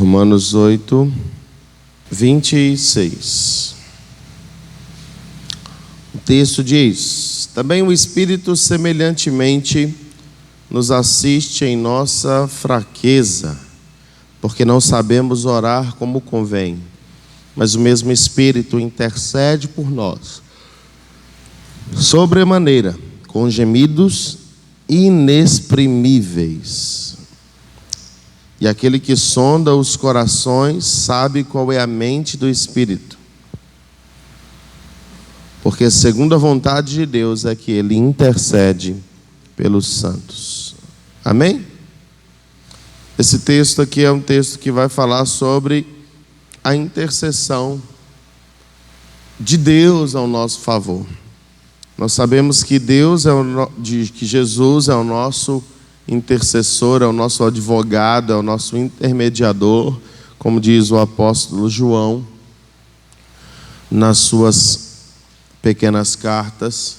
Romanos 8, 26. O texto diz: também o Espírito semelhantemente nos assiste em nossa fraqueza, porque não sabemos orar como convém, mas o mesmo Espírito intercede por nós, sobremaneira, com gemidos inexprimíveis. E aquele que sonda os corações sabe qual é a mente do Espírito, porque segundo a vontade de Deus é que Ele intercede pelos santos. Amém? Esse texto aqui é um texto que vai falar sobre a intercessão de Deus ao nosso favor. Nós sabemos que que Jesus é o nosso intercessor, é o nosso advogado, é o nosso intermediador, como diz o apóstolo João nas suas pequenas cartas,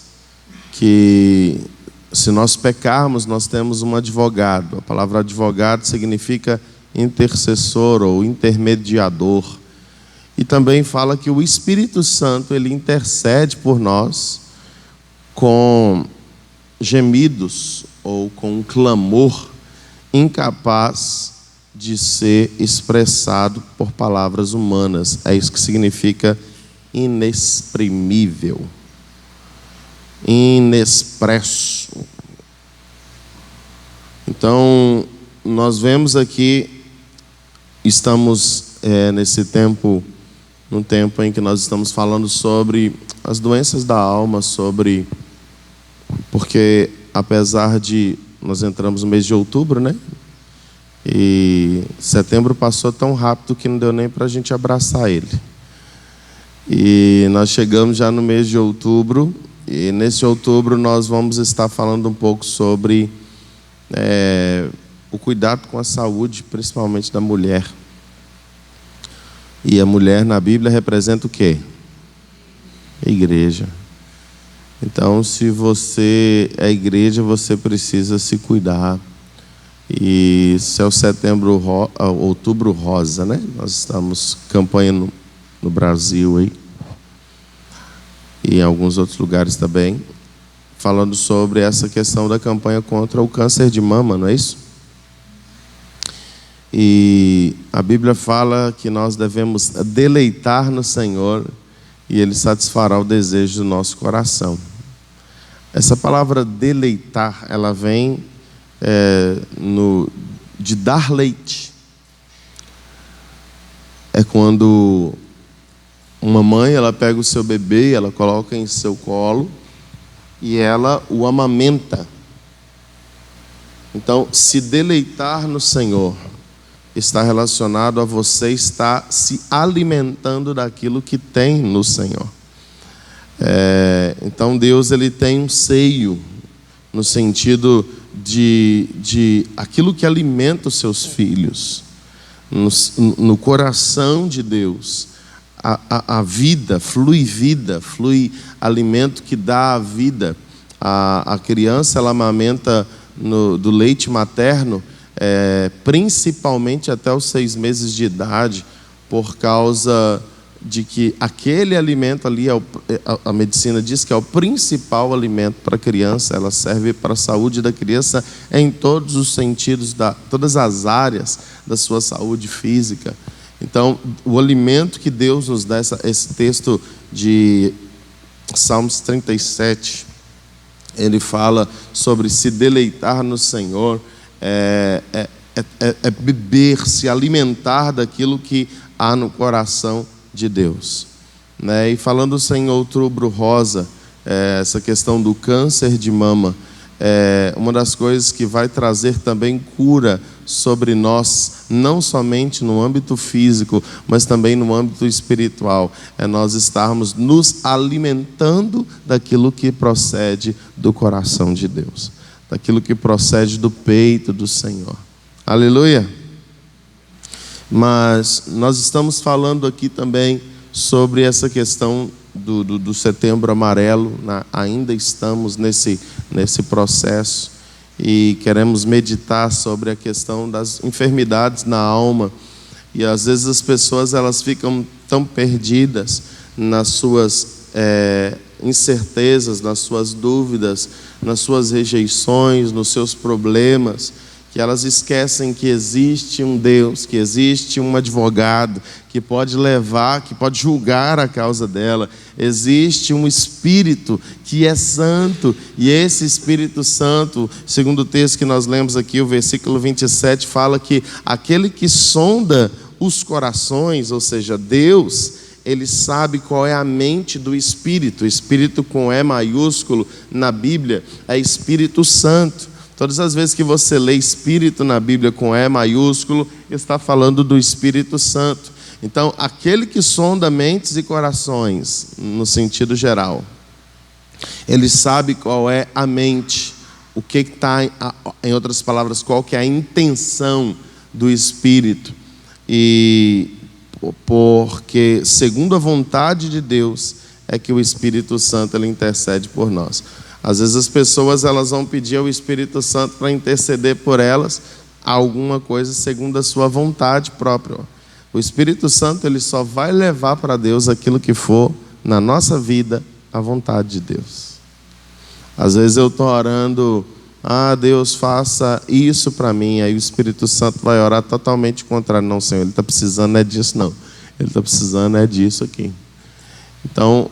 que se nós pecarmos, nós temos um advogado. A palavra advogado significa intercessor ou intermediador. E também fala que o Espírito Santo, ele intercede por nós com gemidos ou com um clamor incapaz de ser expressado por palavras humanas. É isso que significa inexprimível, inexpresso. Então, nós vemos aqui, estamos nesse tempo, num tempo em que nós estamos falando sobre as doenças da alma, porque apesar de nós entramos no mês de outubro, né? E setembro passou tão rápido que não deu nem para a gente abraçar ele. E nós chegamos já no mês de outubro, e nesse outubro nós vamos estar falando um pouco sobre o cuidado com a saúde, principalmente da mulher. E a mulher na Bíblia representa o quê? A igreja. Então, se você é igreja, você precisa se cuidar. E se é o outubro rosa, né? Nós estamos campanha no Brasil aí, e em alguns outros lugares também, falando sobre essa questão da campanha contra o câncer de mama, não é isso? E a Bíblia fala que nós devemos deleitar no Senhor e Ele satisfará o desejo do nosso coração. Essa palavra deleitar, ela vem de dar leite. É quando uma mãe, ela pega o seu bebê, ela coloca em seu colo e ela o amamenta. Então, se deleitar no Senhor está relacionado a você estar se alimentando daquilo que tem no Senhor. Então, Deus, ele tem um seio no sentido de aquilo que alimenta os seus filhos. No coração de Deus, a vida, flui alimento que dá a vida. A criança, ela amamenta do leite materno, principalmente até os 6 meses de idade, por causa de que aquele alimento ali, a medicina diz que é o principal alimento para a criança. Ela serve para a saúde da criança em todos os sentidos, todas as áreas da sua saúde física. Então, o alimento que Deus nos dá, esse texto de Salmos 37, ele fala sobre se deleitar no Senhor, beber, se alimentar daquilo que há no coração de Deus, né? E falando em outubro rosa, essa questão do câncer de mama, uma das coisas que vai trazer também cura sobre nós, não somente no âmbito físico, mas também no âmbito espiritual, é nós estarmos nos alimentando daquilo que procede do coração de Deus, daquilo que procede do peito do Senhor. Aleluia! Mas nós estamos falando aqui também sobre essa questão do setembro amarelo, ainda estamos nesse processo e queremos meditar sobre a questão das enfermidades na alma. E às vezes as pessoas elas ficam tão perdidas nas suas incertezas, nas suas dúvidas, nas suas rejeições, nos seus problemas, que elas esquecem que existe um Deus, que existe um advogado que pode levar, que pode julgar a causa dela. Existe um Espírito que é santo, e esse Espírito Santo, segundo o texto que nós lemos aqui, o versículo 27, fala que aquele que sonda os corações, ou seja, Deus, ele sabe qual é a mente do Espírito. Espírito com E maiúsculo na Bíblia é Espírito Santo. Todas as vezes que você lê Espírito na Bíblia com E maiúsculo, está falando do Espírito Santo. Então, aquele que sonda mentes e corações, no sentido geral, ele sabe qual é a mente, o que está, em outras palavras, qual que é a intenção do Espírito. E porque, segundo a vontade de Deus, é que o Espírito Santo ele intercede por nós. Às vezes as pessoas elas vão pedir ao Espírito Santo para interceder por elas alguma coisa segundo a sua vontade própria. O Espírito Santo ele só vai levar para Deus aquilo que for na nossa vida a vontade de Deus. Às vezes eu estou orando, Deus faça isso para mim, aí o Espírito Santo vai orar totalmente contrário. Não, Senhor, ele está precisando é disso não, ele está precisando é disso aqui. Então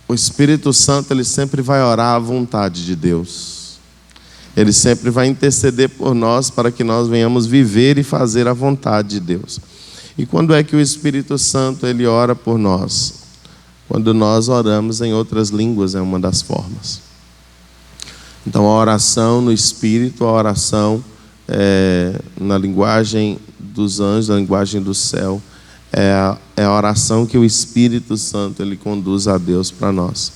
o Espírito Santo ele sempre vai orar à vontade de Deus. Ele sempre vai interceder por nós para que nós venhamos viver e fazer a vontade de Deus. E quando é que o Espírito Santo ele ora por nós? Quando nós oramos em outras línguas, é uma das formas. Então a oração no Espírito, a oração na linguagem dos anjos, na linguagem do céu, é a oração que o Espírito Santo ele conduz a Deus para nós.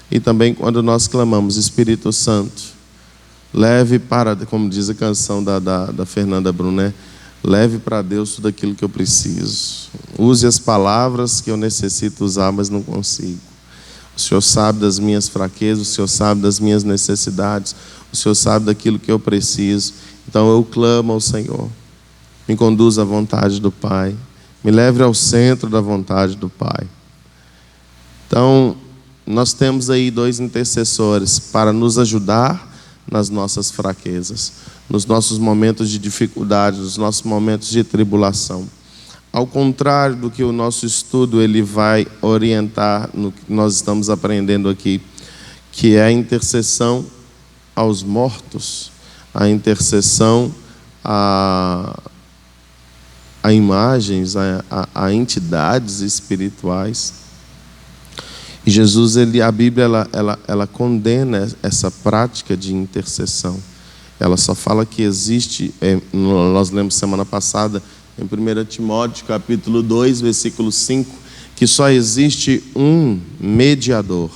E também quando nós clamamos, Espírito Santo, leve para, como diz a canção da Fernanda Brunet, leve para Deus tudo aquilo que eu preciso. Use as palavras que eu necessito usar, mas não consigo. O Senhor sabe das minhas fraquezas, o Senhor sabe das minhas necessidades, o Senhor sabe daquilo que eu preciso. Então eu clamo ao Senhor. Me conduza à vontade do Pai. Me leve ao centro da vontade do Pai. Então, nós temos aí 2 intercessores para nos ajudar nas nossas fraquezas, nos nossos momentos de dificuldade, nos nossos momentos de tribulação. Ao contrário do que o nosso estudo ele vai orientar no que nós estamos aprendendo aqui, que é a intercessão aos mortos, a intercessão a imagens, a entidades espirituais. E Jesus, a Bíblia, ela condena essa prática de intercessão. Ela só fala que existe, nós lemos semana passada, em 1 Timóteo, capítulo 2, versículo 5, que só existe um mediador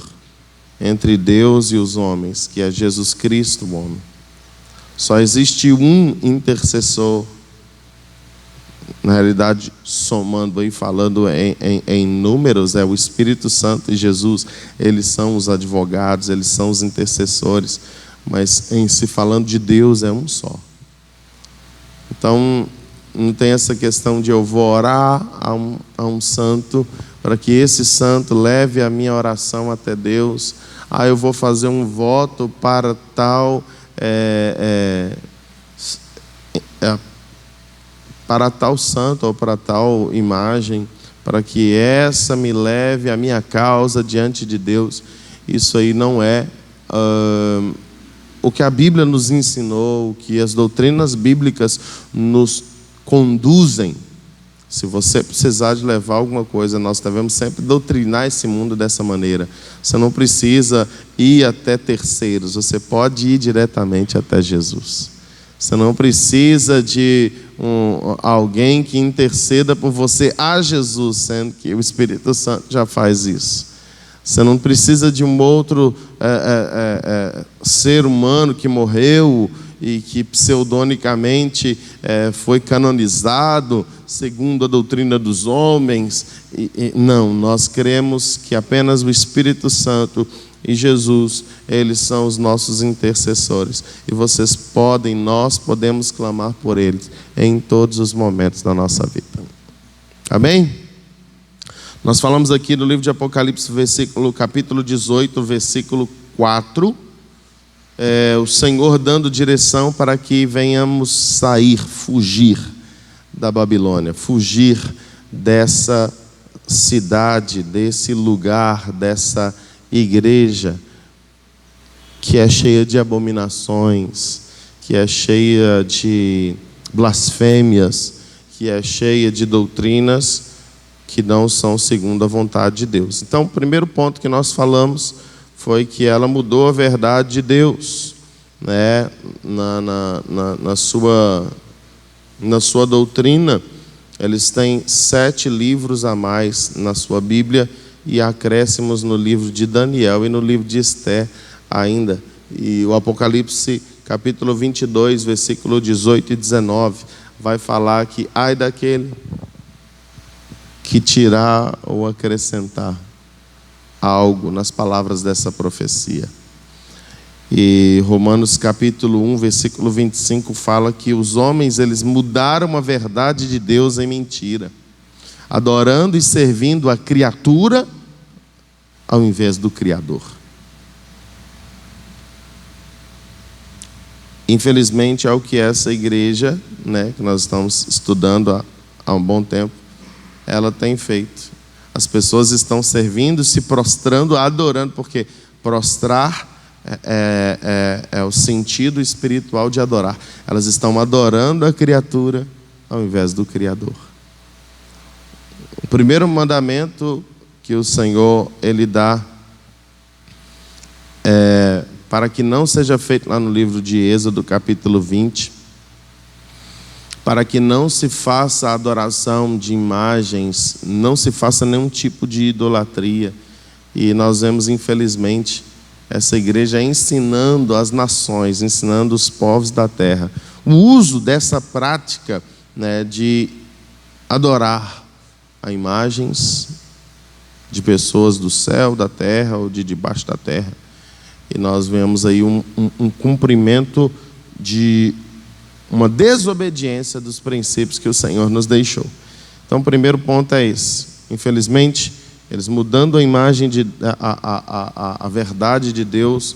entre Deus e os homens, que é Jesus Cristo, o homem. Só existe um intercessor. Na realidade, somando e falando em números, é o Espírito Santo e Jesus. Eles são os advogados, eles são os intercessores. Mas em se falando de Deus, é um só. Então, não tem essa questão de eu vou orar a um santo para que esse santo leve a minha oração até Deus. Eu vou fazer um voto para tal para tal santo ou para tal imagem, para que essa me leve a minha causa diante de Deus. Isso aí não é o que a Bíblia nos ensinou, o que as doutrinas bíblicas nos conduzem. Se você precisar de levar alguma coisa, nós devemos sempre doutrinar esse mundo dessa maneira. Você não precisa ir até terceiros, você pode ir diretamente até Jesus. Você não precisa de alguém que interceda por você a Jesus, sendo que o Espírito Santo já faz isso. Você não precisa de um outro ser humano que morreu e que pseudonicamente foi canonizado segundo a doutrina dos homens. Não, nós cremos que apenas o Espírito Santo e Jesus, eles são os nossos intercessores. E nós podemos clamar por eles em todos os momentos da nossa vida. Amém? Nós falamos aqui no livro de Apocalipse, capítulo 18, versículo 4. O Senhor dando direção para que venhamos sair, fugir da Babilônia, fugir dessa cidade, desse lugar, dessa igreja que é cheia de abominações, que é cheia de blasfêmias, que é cheia de doutrinas que não são segundo a vontade de Deus. Então, o primeiro ponto que nós falamos foi que ela mudou a verdade de Deus, né? na sua doutrina. Eles têm 7 livros a mais na sua Bíblia e acréscimos no livro de Daniel e no livro de Esther ainda. E o Apocalipse, capítulo 22, versículo 18 e 19, vai falar que ai daquele que tirar ou acrescentar algo nas palavras dessa profecia. E Romanos capítulo 1, versículo 25 fala que os homens, eles mudaram a verdade de Deus em mentira, adorando e servindo a criatura ao invés do Criador. Infelizmente é o que essa igreja, né, que nós estamos estudando há um bom tempo, ela tem feito. As pessoas estão servindo, se prostrando, adorando, porque prostrar é o sentido espiritual de adorar. Elas estão adorando a criatura ao invés do Criador. O primeiro mandamento que o Senhor ele dá para que não seja feito lá no livro de Êxodo, capítulo 20, para que não se faça adoração de imagens, não se faça nenhum tipo de idolatria. E nós vemos, infelizmente, essa igreja ensinando as nações, ensinando os povos da terra o uso dessa prática, né, de adorar a imagens de pessoas do céu, da terra ou de debaixo da terra. E nós vemos aí um cumprimento de uma desobediência dos princípios que o Senhor nos deixou. Então, o primeiro ponto é esse. Infelizmente, eles mudando a imagem, a verdade de Deus,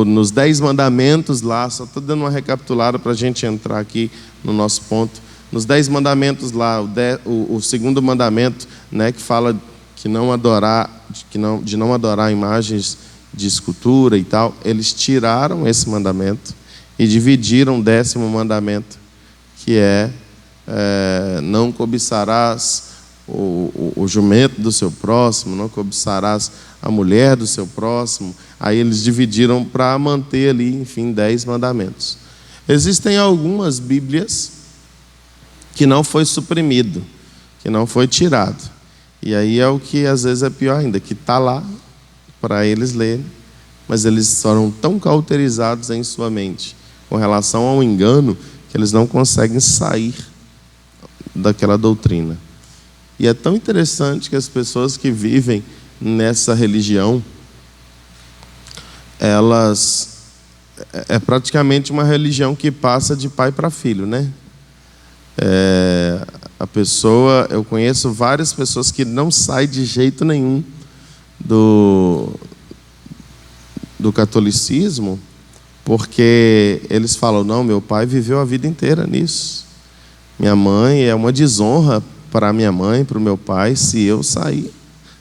nos 10 mandamentos lá, só estou dando uma recapitulada para a gente entrar aqui no nosso ponto. Nos 10 mandamentos lá, o segundo mandamento, né, que fala que de não adorar imagens de escultura e tal, eles tiraram esse mandamento e dividiram o 10º mandamento, que não cobiçarás o jumento do seu próximo, não cobiçarás a mulher do seu próximo. Aí eles dividiram para manter ali, enfim, 10 mandamentos. Existem algumas Bíblias que não foi suprimido, que não foi tirado. E aí é o que às vezes é pior ainda, que está lá para eles lerem, mas eles foram tão cauterizados em sua mente com relação ao engano que eles não conseguem sair daquela doutrina. E é tão interessante que as pessoas que vivem nessa religião, é praticamente uma religião que passa de pai para filho, né? Eu conheço várias pessoas que não saem de jeito nenhum do catolicismo, porque eles falam, não, meu pai viveu a vida inteira nisso. Minha mãe, é uma desonra para minha mãe, para o meu pai, se eu sair,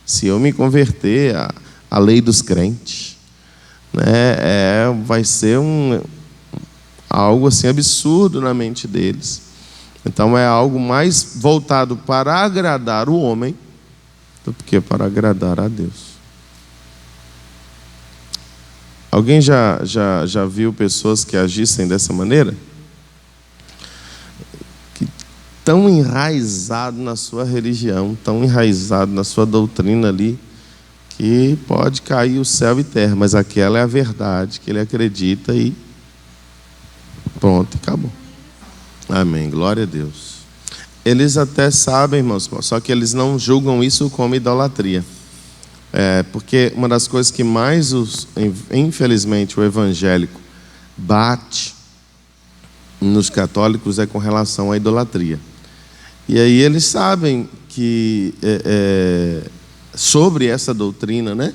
se eu me converter à lei dos crentes, né? Vai ser algo assim absurdo na mente deles. Então é algo mais voltado para agradar o homem do que para agradar a Deus. Alguém já viu pessoas que agissem dessa maneira? Tão enraizado na sua religião, tão enraizado na sua doutrina ali, que pode cair o céu e terra, mas aquela é a verdade que ele acredita e pronto, acabou. Amém, glória a Deus. Eles até sabem, irmãos, só que eles não julgam isso como idolatria. Porque uma das coisas que mais, infelizmente, o evangélico bate nos católicos é com relação à idolatria. E aí eles sabem sobre essa doutrina, né?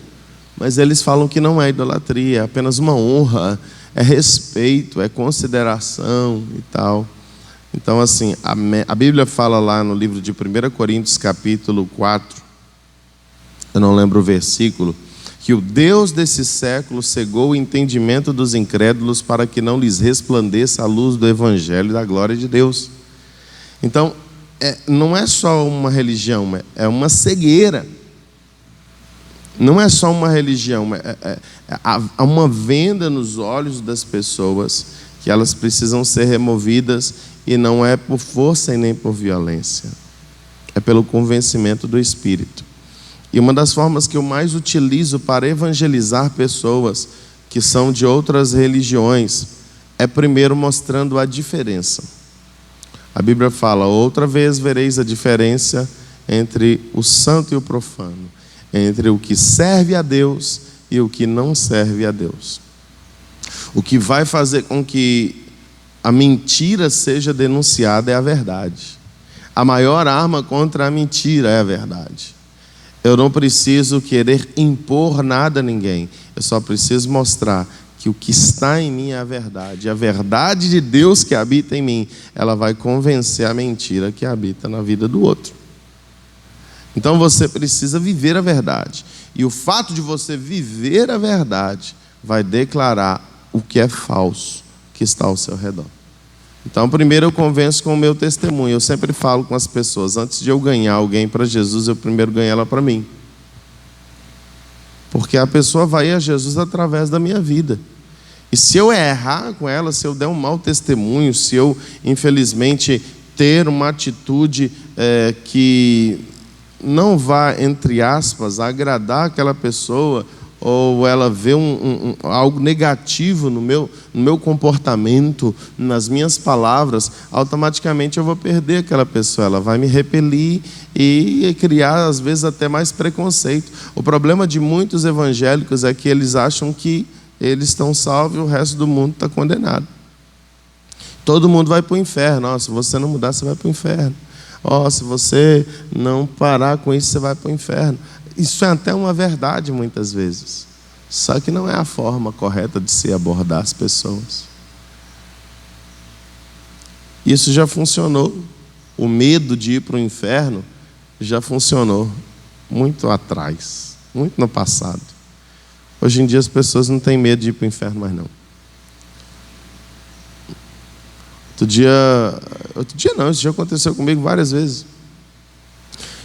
Mas eles falam que não é idolatria, é apenas uma honra, é respeito, é consideração e tal. Então, assim, a Bíblia fala lá no livro de 1 Coríntios, capítulo 4, eu não lembro o versículo, que o Deus desse século cegou o entendimento dos incrédulos para que não lhes resplandeça a luz do Evangelho da glória de Deus. Então, não é só uma religião, é uma cegueira. Não é só uma religião, há uma venda nos olhos das pessoas que elas precisam ser removidas, e não é por força e nem por violência, é pelo convencimento do Espírito. E uma das formas que eu mais utilizo para evangelizar pessoas que são de outras religiões é primeiro mostrando a diferença. A Bíblia fala: outra vez vereis a diferença entre o santo e o profano, entre o que serve a Deus e o que não serve a Deus. O que vai fazer com que a mentira seja denunciada é a verdade. A maior arma contra a mentira é a verdade. Eu não preciso querer impor nada a ninguém. Eu só preciso mostrar que o que está em mim é a verdade. A verdade de Deus que habita em mim, ela vai convencer a mentira que habita na vida do outro. Então você precisa viver a verdade. E o fato de você viver a verdade vai declarar o que é falso que está ao seu redor. Então, primeiro eu convenço com o meu testemunho. Eu sempre falo com as pessoas: antes de eu ganhar alguém para Jesus, eu primeiro ganho ela para mim. Porque a pessoa vai a Jesus através da minha vida. E se eu errar com ela, se eu der um mau testemunho, se eu, infelizmente, ter uma atitude que não vá, entre aspas, agradar aquela pessoa, ou ela vê algo negativo no meu comportamento, nas minhas palavras, automaticamente eu vou perder aquela pessoa. Ela vai me repelir e criar, às vezes, até mais preconceito. O problema de muitos evangélicos é que eles acham que eles estão salvos e o resto do mundo está condenado. Todo mundo vai para o inferno. Se você não mudar, você vai para o inferno. Se você não parar com isso, você vai para o inferno. Isso é até uma verdade muitas vezes. Só que não é a forma correta de se abordar as pessoas. Isso já funcionou. O medo de ir para o inferno já funcionou muito atrás, muito no passado. Hoje em dia as pessoas não têm medo de ir para o inferno mais não. Isso já aconteceu comigo várias vezes.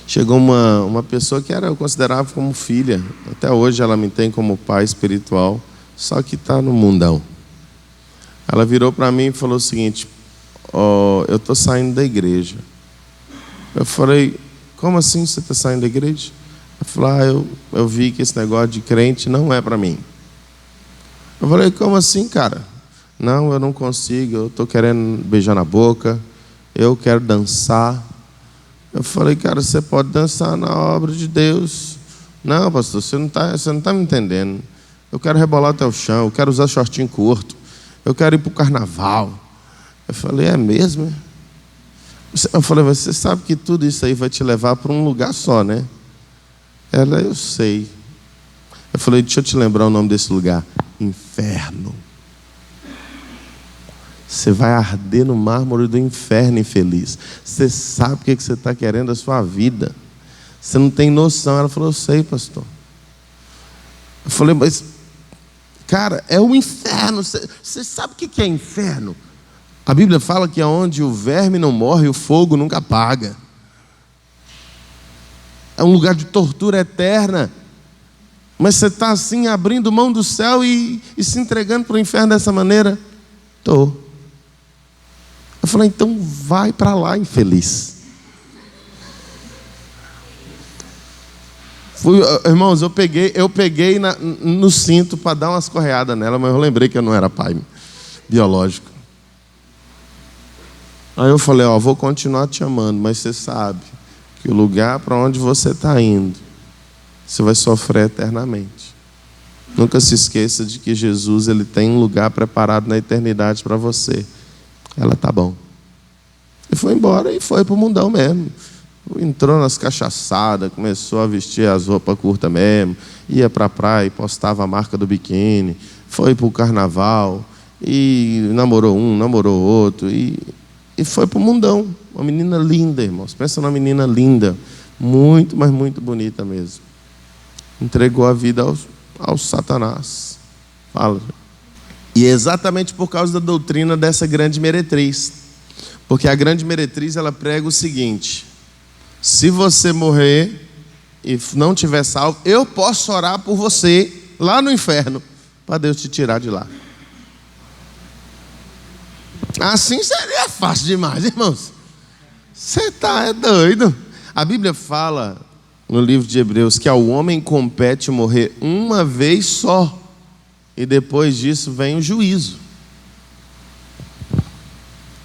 Chegou uma pessoa que eu considerava como filha. Até hoje ela me tem como pai espiritual, só que está no mundão. Ela virou para mim e falou o seguinte: eu estou saindo da igreja. Eu falei: como assim você está saindo da igreja? Ela falou: eu vi que esse negócio de crente não é para mim. Eu falei: como assim, cara? Não, eu não consigo, eu estou querendo beijar na boca, eu quero dançar. Eu falei: cara, você pode dançar na obra de Deus. Não, pastor, você não tá me entendendo. Eu quero rebolar até o chão, eu quero usar shortinho curto, eu quero ir para o carnaval. Eu falei: é mesmo? Eu falei: você sabe que tudo isso aí vai te levar para um lugar só, né? Ela: eu sei. Eu falei: deixa eu te lembrar o nome desse lugar: inferno. Você vai arder no mármore do inferno, infeliz. Você sabe o que você está querendo da sua vida. Você não tem noção. Ela falou: eu sei, pastor. Eu falei: mas, cara, é o inferno. Você sabe o que é inferno? A Bíblia fala que é onde o verme não morre, o fogo nunca apaga. É um lugar de tortura eterna. Mas você está assim, abrindo mão do céu e se entregando para o inferno dessa maneira? Estou. Eu falei: então vai para lá, infeliz. Irmãos, eu peguei no cinto para dar umas correadas nela, mas eu lembrei que eu não era pai biológico. Aí eu falei: vou continuar te amando, mas você sabe que o lugar para onde você está indo, você vai sofrer eternamente. Nunca se esqueça de que Jesus, ele tem um lugar preparado na eternidade para você. Ela: tá bom. E foi embora e foi para o mundão mesmo. entrou nas cachaçadas, começou a vestir as roupas curtas mesmo, ia para a praia e postava a marca do biquíni, foi para o carnaval, e namorou um, namorou outro, e foi para o mundão. Uma menina linda, irmãos. Pensa numa menina linda, muito, mas muito bonita mesmo. Entregou a vida ao Satanás. Fala. E é exatamente por causa da doutrina dessa grande meretriz. Porque a grande meretriz, ela prega o seguinte: se você morrer e não tiver salvo, eu posso orar por você lá no inferno, para Deus te tirar de lá. Assim seria fácil demais, irmãos. Você é doido. A Bíblia fala no livro de Hebreus que ao homem compete morrer uma vez só, e depois disso vem o juízo.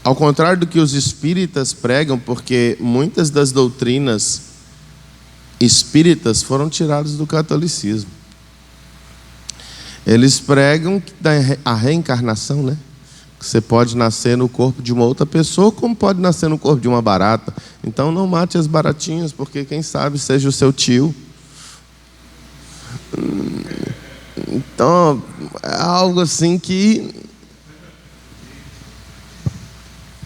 Ao contrário do que os espíritas pregam, porque muitas das doutrinas espíritas foram tiradas do catolicismo. Eles pregam a reencarnação, né? Que você pode nascer no corpo de uma outra pessoa, como pode nascer no corpo de uma barata. Então não mate as baratinhas, porque quem sabe seja o seu tio. Então é algo assim que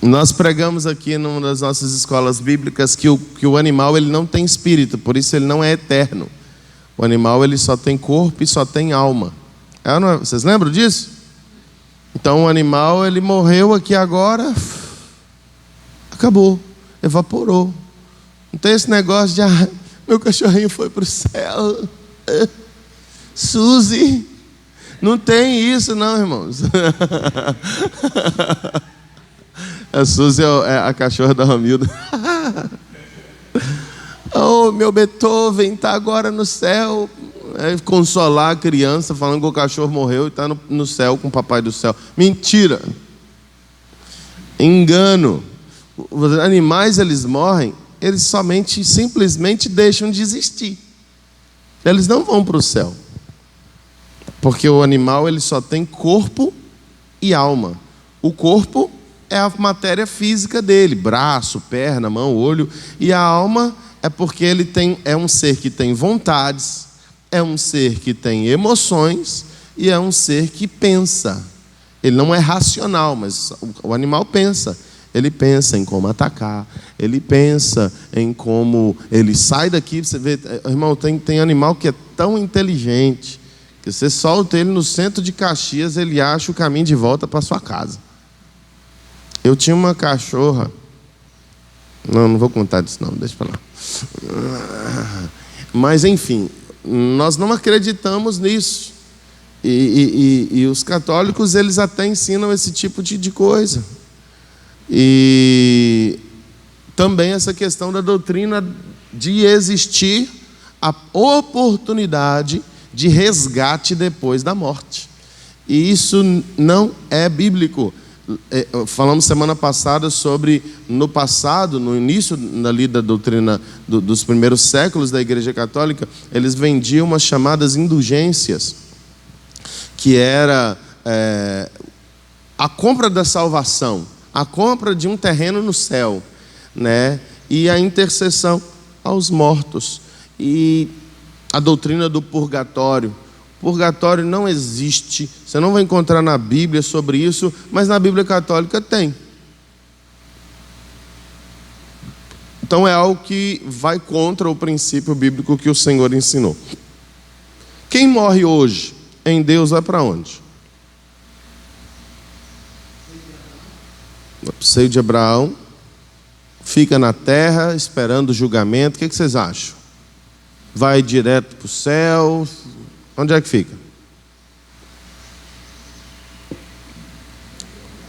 nós pregamos aqui numa das nossas escolas bíblicas que o animal ele não tem espírito, por isso ele não é eterno. O animal ele só tem corpo e só tem alma. Vocês lembram disso? Então o animal ele morreu aqui agora, acabou, evaporou. Não tem esse negócio de meu cachorrinho foi para o céu, Suzy. Não tem isso não, irmãos. A Suzy é a cachorra da Romilda. Oh, meu Beethoven está agora no céu. Consolar a criança falando que o cachorro morreu e está no céu com o papai do céu. Mentira. Engano. Os animais eles morrem, eles simplesmente deixam de existir. Eles não vão para o céu. Porque o animal ele só tem corpo e alma. O corpo é a matéria física dele, braço, perna, mão, olho, e a alma é porque é um ser que tem vontades, é um ser que tem emoções e é um ser que pensa. Ele não é racional, mas o animal pensa. Ele pensa em como atacar, ele pensa em como ele sai daqui. Você vê, irmão, tem animal que é tão inteligente que você solta ele no centro de Caxias, ele acha o caminho de volta para sua casa. Eu tinha uma cachorra. Não vou contar disso não, deixa para lá. Mas enfim, nós não acreditamos nisso. E os católicos, eles até ensinam esse tipo de coisa. E também essa questão da doutrina de existir a oportunidade de resgate depois da morte. E isso não é bíblico. Falamos semana passada sobre, no início ali da doutrina dos primeiros séculos da Igreja Católica, eles vendiam umas chamadas indulgências, que era a compra da salvação, a compra de um terreno no céu, né? E a intercessão aos mortos. E a doutrina do purgatório. Purgatório não existe, você não vai encontrar na Bíblia sobre isso, mas na Bíblia católica tem. Então é algo que vai contra o princípio bíblico que o Senhor ensinou. Quem morre hoje em Deus vai para onde? O seio de Abraão, fica na terra esperando o julgamento. O que vocês acham? Vai direto para o céu? Onde é que fica?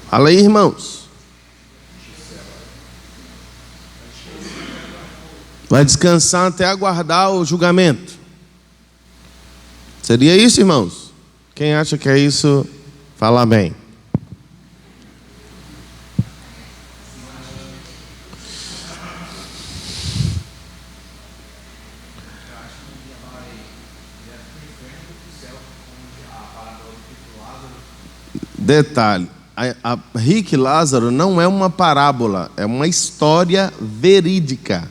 Fala aí, irmãos. Vai descansar até aguardar o julgamento. Seria isso, irmãos? Quem acha que é isso, fala bem. Detalhe, a Rick Lázaro não é uma parábola, é uma história verídica.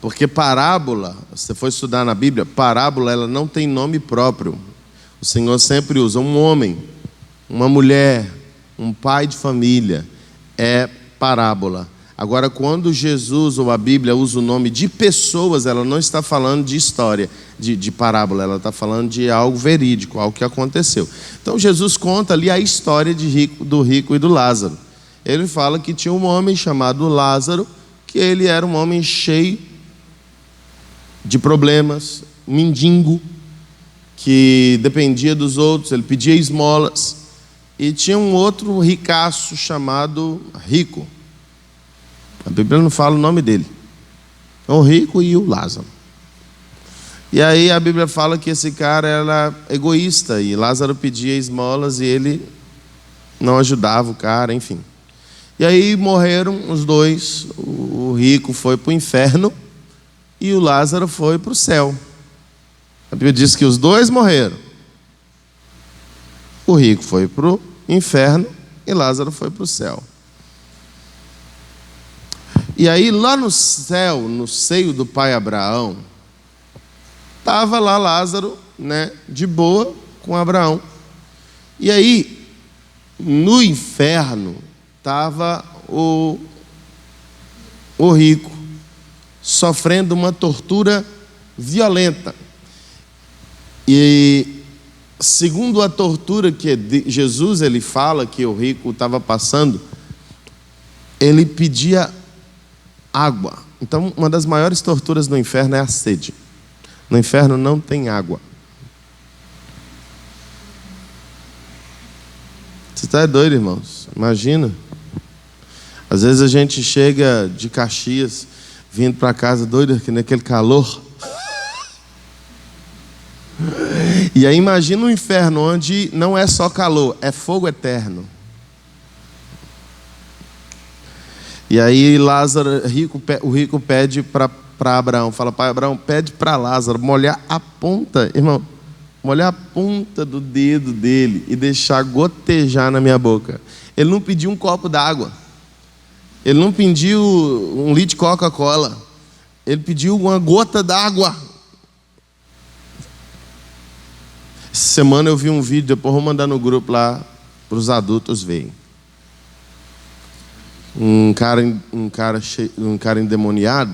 Porque parábola, se você for estudar na Bíblia, parábola ela não tem nome próprio. O Senhor sempre usa um homem, uma mulher, um pai de família. É parábola. Agora, quando Jesus ou a Bíblia usa o nome de pessoas, ela não está falando de história, de parábola, ela está falando de algo verídico, algo que aconteceu. Então, Jesus conta ali a história do rico e do Lázaro. Ele fala que tinha um homem chamado Lázaro, que ele era um homem cheio de problemas, mendigo, que dependia dos outros, ele pedia esmolas. E tinha um outro ricaço chamado Rico. A Bíblia não fala o nome dele. O rico e o Lázaro. E aí a Bíblia fala que esse cara era egoísta e Lázaro pedia esmolas e ele não ajudava o cara, enfim. E aí morreram os dois. O rico foi para o inferno e o Lázaro foi para o céu. A Bíblia diz que os dois morreram. O rico foi para o inferno e Lázaro foi para o céu. E aí lá no céu, no seio do pai Abraão, estava lá Lázaro, né, de boa com Abraão. E aí, no inferno, estava o rico, sofrendo uma tortura violenta. E segundo a tortura que Jesus ele fala que o rico estava passando, ele pedia água. Então, uma das maiores torturas no inferno é a sede. No inferno não tem água. Você está doido, irmãos? Imagina. Às vezes a gente chega de Caxias, vindo para casa doido, aqui naquele calor. E aí imagina um inferno onde não é só calor, é fogo eterno. E aí o rico pede para Abraão, fala: pai Abraão, pede para Lázaro molhar a ponta, irmão, molhar a ponta do dedo dele e deixar gotejar na minha boca. Ele não pediu um copo d'água, ele não pediu um litro de Coca-Cola, ele pediu uma gota d'água. Essa semana eu vi um vídeo, depois vou mandar no grupo lá para os adultos verem. Um cara endemoniado,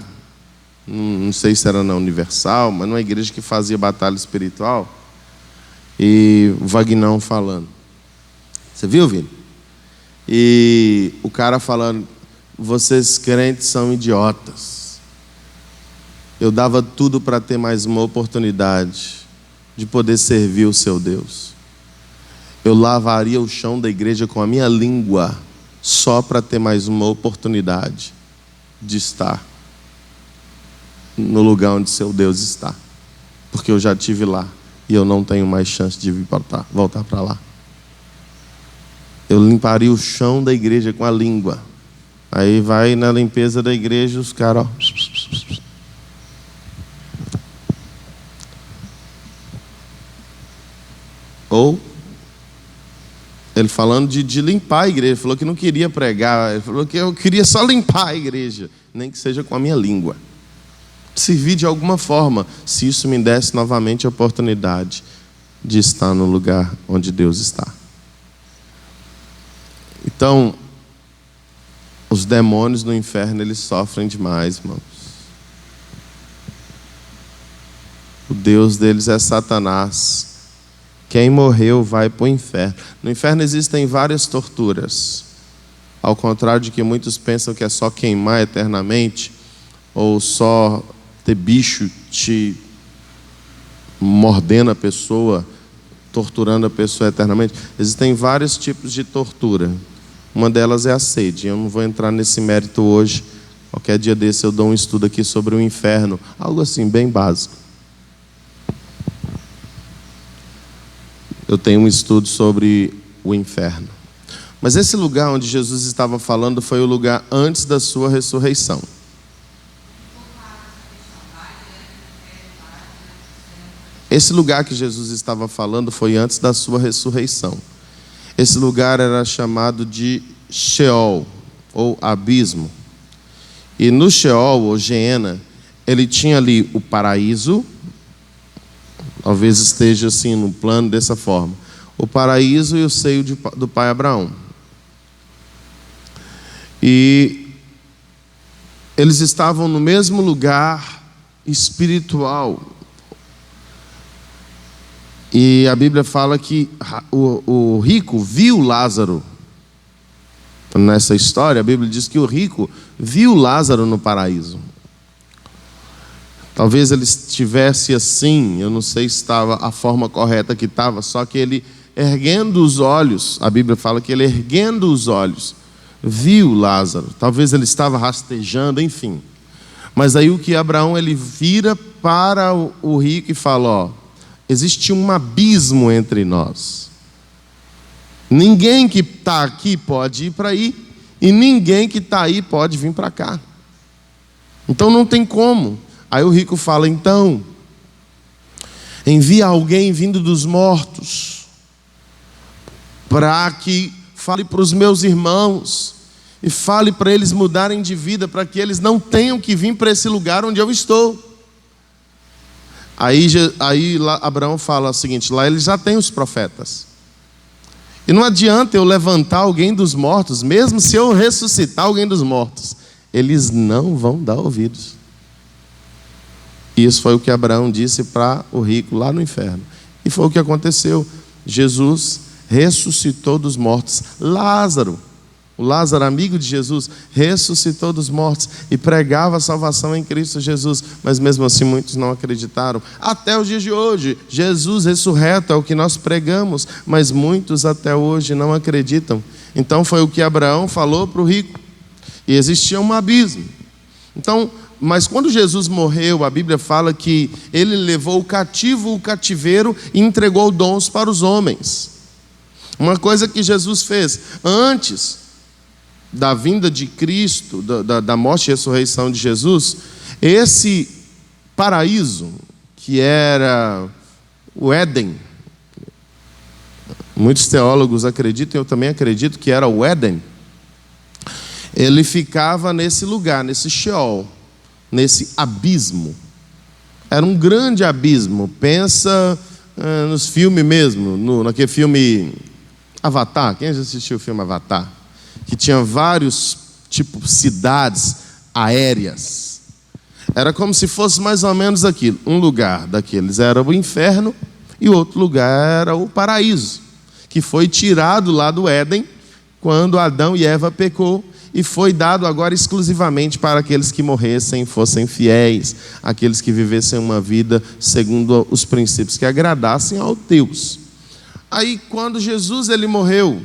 não sei se era na Universal, mas numa igreja que fazia batalha espiritual, e o Vagnão falando. Você viu, Vini? E o cara falando: vocês crentes são idiotas. Eu dava tudo para ter mais uma oportunidade de poder servir o seu Deus. Eu lavaria o chão da igreja com a minha língua só para ter mais uma oportunidade de estar no lugar onde seu Deus está, porque eu já estive lá e eu não tenho mais chance de voltar para lá. Eu limparia o chão da igreja com a língua. Aí vai na limpeza da igreja, os caras, ou ele falando de limpar a igreja, ele falou que não queria pregar, ele falou que eu queria só limpar a igreja, nem que seja com a minha língua. Servir de alguma forma, se isso me desse novamente a oportunidade de estar no lugar onde Deus está. Então, os demônios no inferno, eles sofrem demais, irmãos. O Deus deles é Satanás. Quem morreu vai para o inferno. No inferno existem várias torturas. Ao contrário de que muitos pensam que é só queimar eternamente, ou só ter bicho te mordendo a pessoa, torturando a pessoa eternamente. Existem vários tipos de tortura. Uma delas é a sede. Eu não vou entrar nesse mérito hoje. Qualquer dia desse eu dou um estudo aqui sobre o inferno. Algo assim, bem básico. Eu tenho um estudo sobre o inferno. Mas esse lugar onde Jesus estava falando foi o lugar antes da sua ressurreição. Esse lugar que Jesus estava falando foi antes da sua ressurreição. Esse lugar era chamado de Sheol, ou abismo. E no Sheol, ou Geena, ele tinha ali o paraíso, talvez esteja assim no plano dessa forma, o paraíso e o seio do pai Abraão. E eles estavam no mesmo lugar espiritual. E a Bíblia fala que o rico viu Lázaro. Nessa história, a Bíblia diz que o rico viu Lázaro no paraíso. Talvez ele estivesse assim, eu não sei se estava a forma correta que estava, só que ele erguendo os olhos, a Bíblia fala que ele erguendo os olhos, viu Lázaro. Talvez ele estava rastejando, enfim. Mas aí o que Abraão, ele vira para o rico e fala, ó, existe um abismo entre nós. Ninguém que está aqui pode ir para aí, e ninguém que está aí pode vir para cá. Então não tem como. Aí o rico fala, então, envia alguém vindo dos mortos, para que fale para os meus irmãos, e fale para eles mudarem de vida, para que eles não tenham que vir para esse lugar onde eu estou. Aí lá, Abraão fala o seguinte, lá eles já têm os profetas. E não adianta eu levantar alguém dos mortos, mesmo se eu ressuscitar alguém dos mortos, eles não vão dar ouvidos. E isso foi o que Abraão disse para o rico lá no inferno. E foi o que aconteceu. Jesus ressuscitou dos mortos. Lázaro, o Lázaro, amigo de Jesus, ressuscitou dos mortos e pregava a salvação em Cristo Jesus. Mas mesmo assim muitos não acreditaram. Até os dias de hoje, Jesus ressurreto é o que nós pregamos, mas muitos até hoje não acreditam. Então foi o que Abraão falou para o rico. E existia um abismo. Então, mas quando Jesus morreu, a Bíblia fala que ele levou o cativo, o cativeiro, e entregou dons para os homens. Uma coisa que Jesus fez antes da vinda de Cristo, da morte e ressurreição de Jesus, esse paraíso, que era o Éden, muitos teólogos acreditam, eu também acredito que era o Éden, ele ficava nesse lugar, nesse Sheol, nesse abismo. Era um grande abismo. Pensa nos filmes mesmo, naquele filme Avatar. Quem já assistiu o filme Avatar? Que tinha vários tipos cidades aéreas. Era como se fosse mais ou menos aquilo. Um lugar daqueles era o inferno e outro lugar era o paraíso, que foi tirado lá do Éden quando Adão e Eva pecou. E foi dado agora exclusivamente para aqueles que morressem, fossem fiéis, aqueles que vivessem uma vida segundo os princípios que agradassem ao Deus. Aí quando Jesus ele morreu,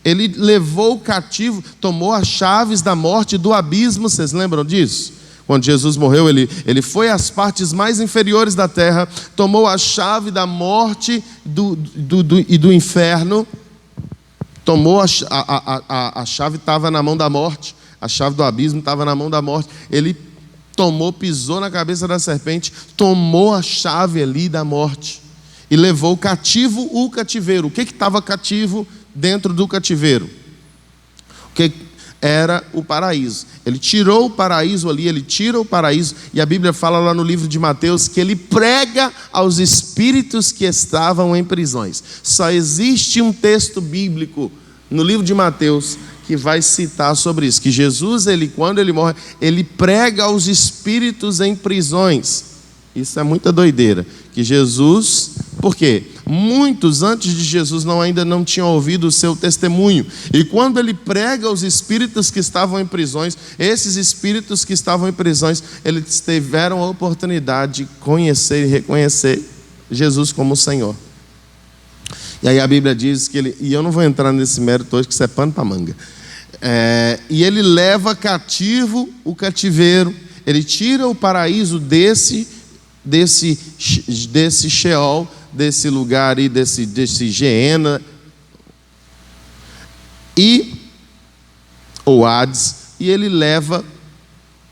ele levou o cativo, tomou as chaves da morte e do abismo, vocês lembram disso? Quando Jesus morreu, ele foi às partes mais inferiores da terra, tomou a chave da morte e do inferno. Tomou a chave estava na mão da morte, a chave do abismo estava na mão da morte. Ele tomou, pisou na cabeça da serpente, tomou a chave ali da morte e levou cativo o cativeiro. O que estava cativo dentro do cativeiro? O que era o paraíso. Ele tirou o paraíso ali, ele tira o paraíso, e a Bíblia fala lá no livro de Mateus que ele prega aos espíritos que estavam em prisões. Só existe um texto bíblico no livro de Mateus que vai citar sobre isso, que Jesus, quando ele morre, ele prega aos espíritos em prisões. Isso é muita doideira, que Jesus, por quê? Muitos antes de Jesus ainda não tinham ouvido o seu testemunho, e quando ele prega aos espíritos que estavam em prisões, esses espíritos que estavam em prisões, eles tiveram a oportunidade de conhecer e reconhecer Jesus como o Senhor. E aí a Bíblia diz que e eu não vou entrar nesse mérito hoje, que isso é pano para manga, e ele leva cativo o cativeiro, ele tira o paraíso desse Sheol, desse lugar aí, desse Geena, ou Hades, e ele leva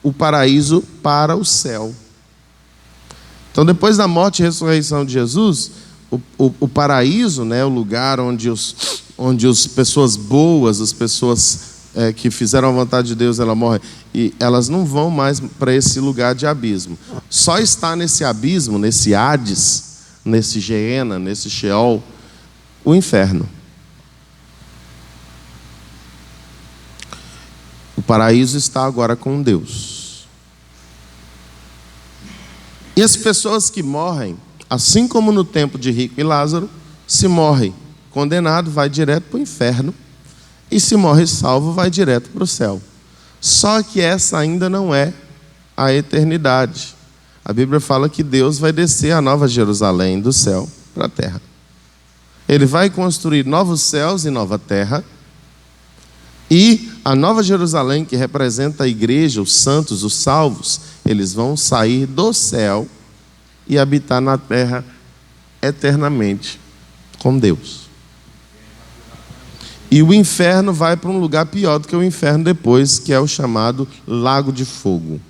o paraíso para o céu. Então, depois da morte e ressurreição de Jesus, o paraíso, né, o lugar onde as pessoas boas, as pessoas que fizeram a vontade de Deus, elas morrem, e elas não vão mais para esse lugar de abismo. Só está nesse abismo, nesse Hades, nesse Geena, nesse Sheol, o inferno. O paraíso está agora com Deus. E as pessoas que morrem, assim como no tempo de Rico e Lázaro, se morre condenado, vai direto para o inferno. E se morre salvo, vai direto para o céu. Só que essa ainda não é a eternidade. A Bíblia fala que Deus vai descer a Nova Jerusalém do céu para a terra. Ele vai construir novos céus e nova terra. E a Nova Jerusalém, que representa a igreja, os santos, os salvos, eles vão sair do céu e habitar na terra eternamente com Deus. E o inferno vai para um lugar pior do que o inferno depois, que é o chamado Lago de Fogo.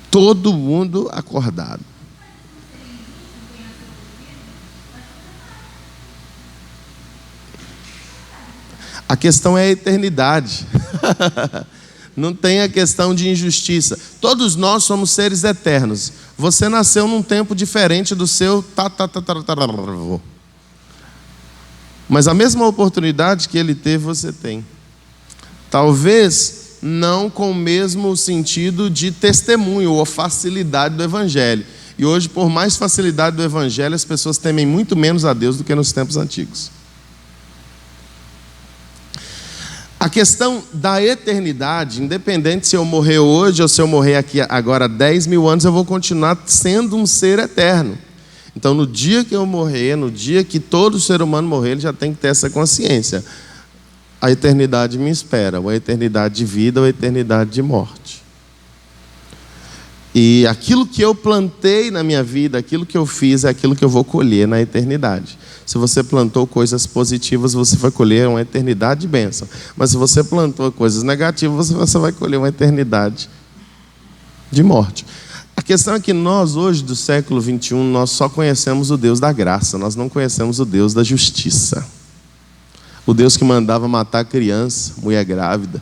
Todo mundo acordado. A questão é a eternidade. Não tem a questão de injustiça. Todos nós somos seres eternos. Você nasceu num tempo diferente do seu tataravô. Mas a mesma oportunidade que ele teve, você tem. Talvez não com o mesmo sentido de testemunho ou facilidade do Evangelho. E hoje, por mais facilidade do Evangelho, as pessoas temem muito menos a Deus do que nos tempos antigos. A questão da eternidade, independente se eu morrer hoje ou se eu morrer aqui agora 10 mil anos, eu vou continuar sendo um ser eterno. Então, no dia que eu morrer, no dia que todo ser humano morrer, ele já tem que ter essa consciência. A eternidade me espera, ou a eternidade de vida ou a eternidade de morte. E aquilo que eu plantei na minha vida, aquilo que eu fiz, é aquilo que eu vou colher na eternidade. Se você plantou coisas positivas, você vai colher uma eternidade de bênção. Mas se você plantou coisas negativas, você vai colher uma eternidade de morte. A questão é que nós, hoje, do século 21, nós só conhecemos o Deus da graça. Nós não conhecemos o Deus da justiça. O Deus que mandava matar criança, mulher grávida.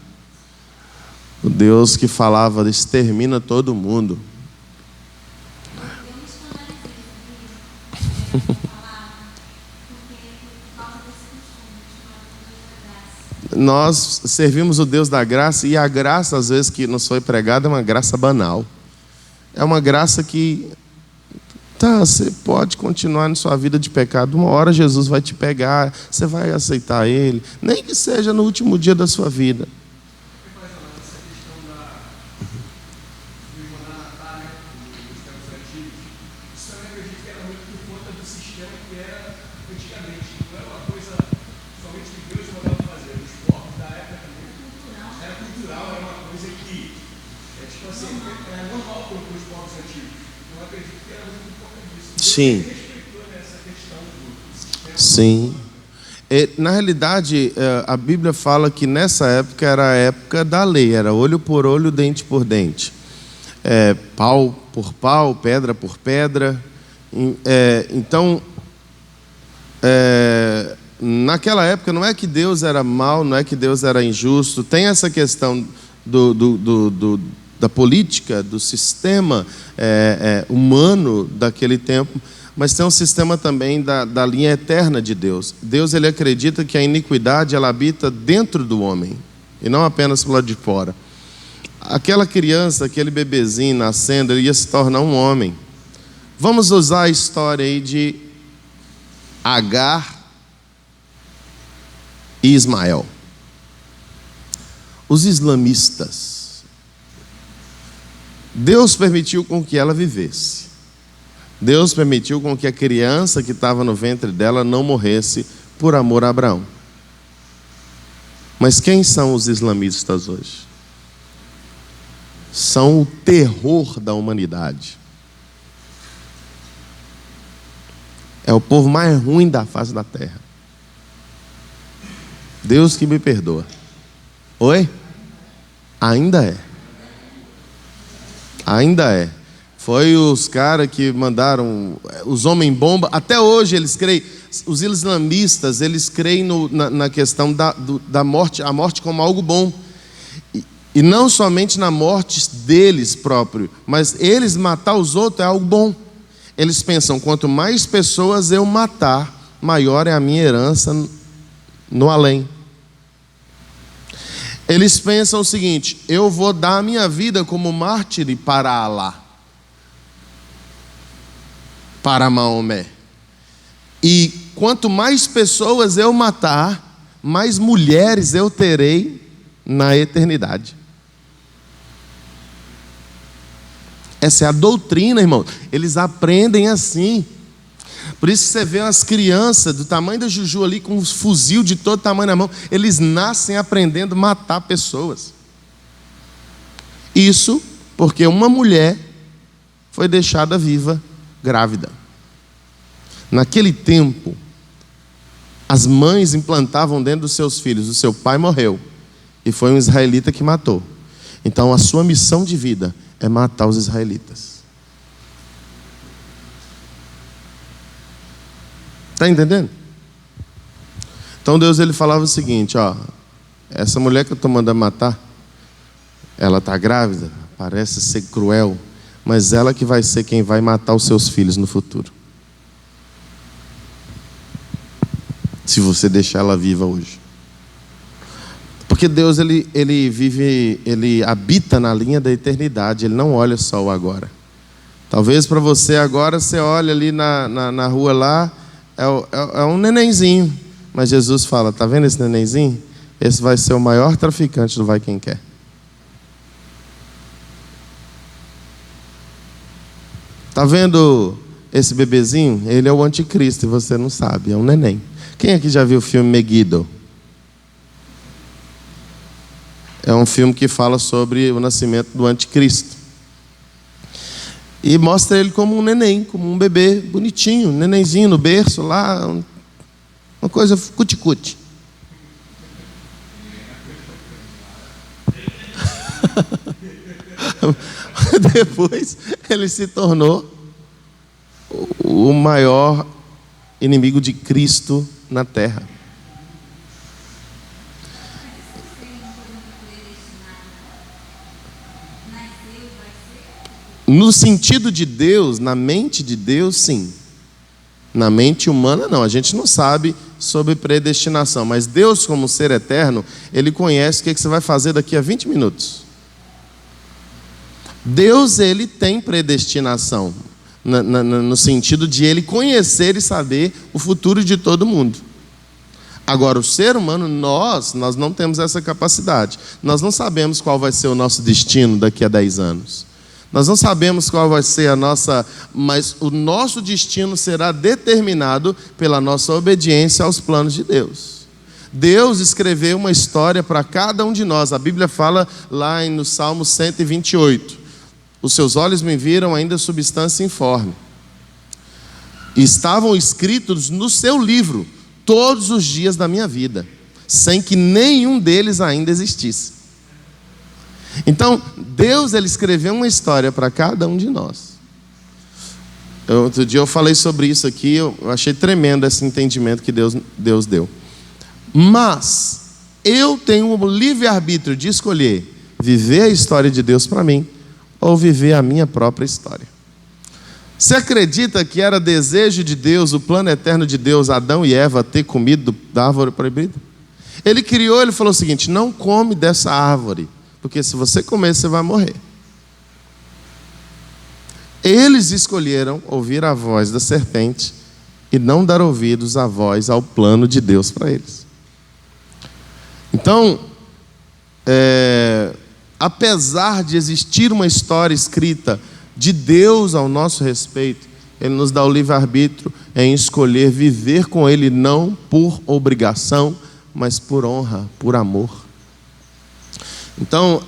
O Deus que falava, extermina todo mundo. Nós servimos o Deus da graça, e a graça, às vezes, que nos foi pregada é uma graça banal. É uma graça que, você pode continuar na sua vida de pecado, uma hora Jesus vai te pegar, você vai aceitar Ele, nem que seja no último dia da sua vida. Sim. Sim. Na realidade, a Bíblia fala que nessa época era a época da lei, era olho por olho, dente por dente. Pau por pau, pedra por pedra. Então, naquela época não é que Deus era mau, não é que Deus era injusto. Tem essa questão da política, do sistema humano daquele tempo, mas tem um sistema também da linha eterna de Deus. Deus, ele acredita que a iniquidade, ela habita dentro do homem, e não apenas pro lado de fora. Aquela criança, aquele bebezinho nascendo, ele ia se tornar um homem. Vamos usar a história aí de Agar e Ismael. Os islamistas, Deus permitiu com que ela vivesse. Deus permitiu com que a criança que estava no ventre dela não morresse por amor a Abraão. Mas quem são os islamistas hoje? São o terror da humanidade. É o povo mais ruim da face da terra. Deus que me perdoa. Oi? Ainda é. Ainda é. Foi os caras que mandaram os homem-bomba. Até hoje eles creem. os islamistas, eles creem na questão da morte, a morte como algo bom. E não somente na morte deles próprios, mas eles matar os outros é algo bom. Eles pensam, quanto mais pessoas eu matar, maior é a minha herança no além. Eles pensam o seguinte: eu vou dar a minha vida como mártir para Alá, para Maomé. E quanto mais pessoas eu matar, mais mulheres eu terei na eternidade. Essa é a doutrina, irmão. Eles aprendem assim. Por isso que você vê as crianças do tamanho da Juju ali, com um fuzil de todo tamanho na mão. Eles nascem aprendendo a matar pessoas. Isso porque uma mulher foi deixada viva, grávida. Naquele tempo, as mães implantavam dentro dos seus filhos. O seu pai morreu e foi um israelita que matou. Então a sua missão de vida é matar os israelitas. Está entendendo? Então Deus, ele falava o seguinte: ó, essa mulher que eu estou mandando matar, ela está grávida, parece ser cruel, mas ela que vai ser quem vai matar os seus filhos no futuro, se você deixar ela viva hoje. Porque Deus, ele vive, ele habita na linha da eternidade. Ele não olha só o agora. Talvez para você agora, você olha ali na rua lá, é um nenenzinho. Mas Jesus fala: tá vendo esse nenenzinho? Esse vai ser o maior traficante do Vai Quem Quer. Tá vendo esse bebezinho? Ele é o anticristo e você não sabe, é um neném. Quem aqui já viu o filme Megiddo? É um filme que fala sobre o nascimento do anticristo. E mostra ele como um neném, como um bebê bonitinho, um nenenzinho no berço lá, uma coisa cuti-cuti. Depois ele se tornou o maior inimigo de Cristo na terra. No sentido de Deus, na mente de Deus, sim. Na mente humana, não. A gente não sabe sobre predestinação. Mas Deus, como ser eterno, Ele conhece o que você vai fazer daqui a 20 minutos. Deus, Ele tem predestinação. No sentido de Ele conhecer e saber o futuro de todo mundo. Agora, o ser humano, nós não temos essa capacidade. Nós não sabemos qual vai ser o nosso destino daqui a 10 anos. Nós não sabemos qual vai ser a nossa, mas o nosso destino será determinado pela nossa obediência aos planos de Deus. Deus escreveu uma história para cada um de nós. A Bíblia fala lá no Salmo 128. Os seus olhos me viram ainda substância informe. E estavam escritos no seu livro todos os dias da minha vida, sem que nenhum deles ainda existisse. Então, Deus, Ele escreveu uma história para cada um de nós. Outro dia eu falei sobre isso aqui, eu achei tremendo esse entendimento que Deus deu. Mas, eu tenho o livre-arbítrio de escolher viver a história de Deus para mim, ou viver a minha própria história. Você acredita que era desejo de Deus, o plano eterno de Deus, Adão e Eva ter comido da árvore proibida? Ele criou, ele falou o seguinte: não come dessa árvore, porque se você comer, você vai morrer. Eles escolheram ouvir a voz da serpente e não dar ouvidos à voz, ao plano de Deus para eles. Então, apesar de existir uma história escrita de Deus ao nosso respeito, Ele nos dá o livre-arbítrio em escolher viver com Ele, não por obrigação, mas por honra, por amor. Então,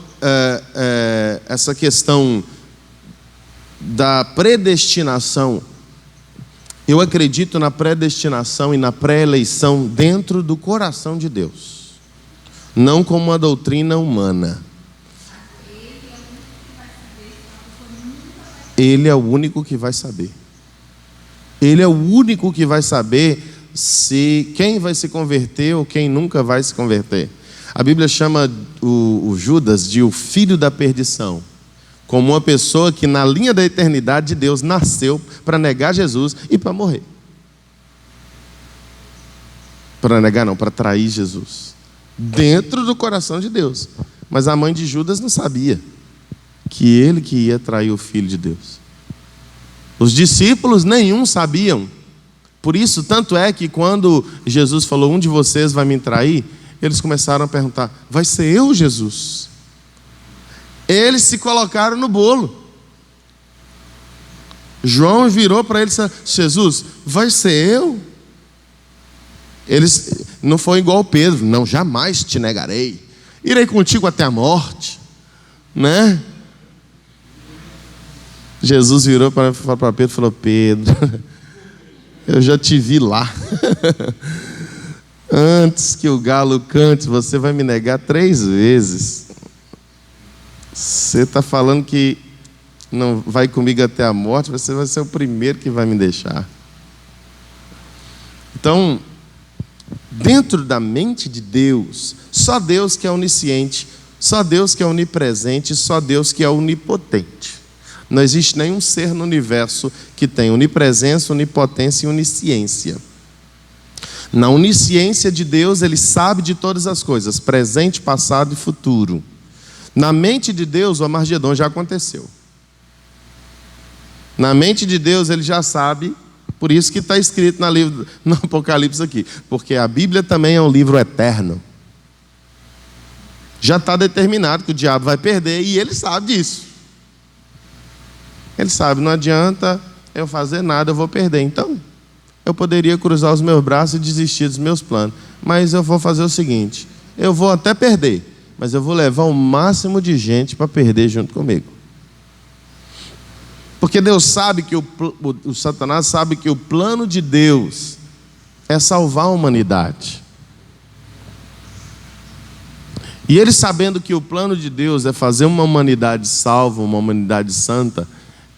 essa questão da predestinação, eu acredito na predestinação e na pré-eleição dentro do coração de Deus, não como uma doutrina humana. Ele é o único que vai saber. Ele é o único que vai saber quem vai se converter ou quem nunca vai se converter. A Bíblia chama o Judas de o filho da perdição, como uma pessoa que na linha da eternidade de Deus nasceu para negar Jesus e para morrer. Para negar não, para trair Jesus. Dentro do coração de Deus. Mas a mãe de Judas não sabia que ele que ia trair o Filho de Deus. Os discípulos nenhum sabiam. Por isso, tanto é que quando Jesus falou, um de vocês vai me trair, eles começaram a perguntar, vai ser eu, Jesus? Eles se colocaram no bolo. João virou para ele e disse, Jesus, vai ser eu? Eles não foi igual Pedro, não, jamais te negarei, irei contigo até a morte, né? Jesus virou para Pedro e falou, Pedro, eu já te vi lá. Antes que o galo cante, você vai me negar 3 vezes. Você está falando que não vai comigo até a morte, você vai ser o primeiro que vai me deixar. Então, dentro da mente de Deus, só Deus que é onisciente, só Deus que é onipresente, só Deus que é onipotente. Não existe nenhum ser no universo que tenha onipresença, onipotência e onisciência. Na onisciência de Deus, Ele sabe de todas as coisas, presente, passado e futuro. Na mente de Deus, o Amargedon já aconteceu. Na mente de Deus, Ele já sabe, por isso que está escrito no Apocalipse aqui, porque a Bíblia também é um livro eterno. Já está determinado que o diabo vai perder e Ele sabe disso. Ele sabe, não adianta eu fazer nada, eu vou perder. Então, eu poderia cruzar os meus braços e desistir dos meus planos. Mas eu vou fazer o seguinte, eu vou até perder, mas eu vou levar o máximo de gente para perder junto comigo. Porque Deus sabe que o Satanás sabe que o plano de Deus é salvar a humanidade. E ele sabendo que o plano de Deus é fazer uma humanidade salva, uma humanidade santa,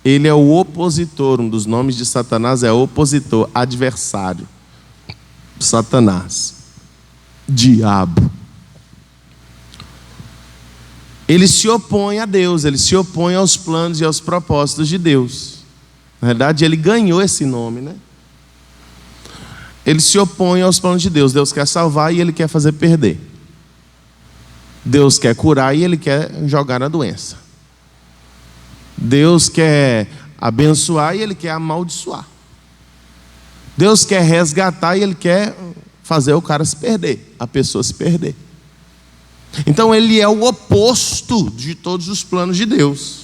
ele é o opositor, um dos nomes de Satanás é opositor, adversário. Satanás, diabo. Ele se opõe a Deus, ele se opõe aos planos e aos propósitos de Deus. Na verdade, ele ganhou esse nome, né? Ele se opõe aos planos de Deus. Deus quer salvar e ele quer fazer perder. Deus quer curar e ele quer jogar na doença. Deus quer abençoar e ele quer amaldiçoar. Deus quer resgatar e ele quer fazer o cara se perder, a pessoa se perder. Então ele é o oposto de todos os planos de Deus.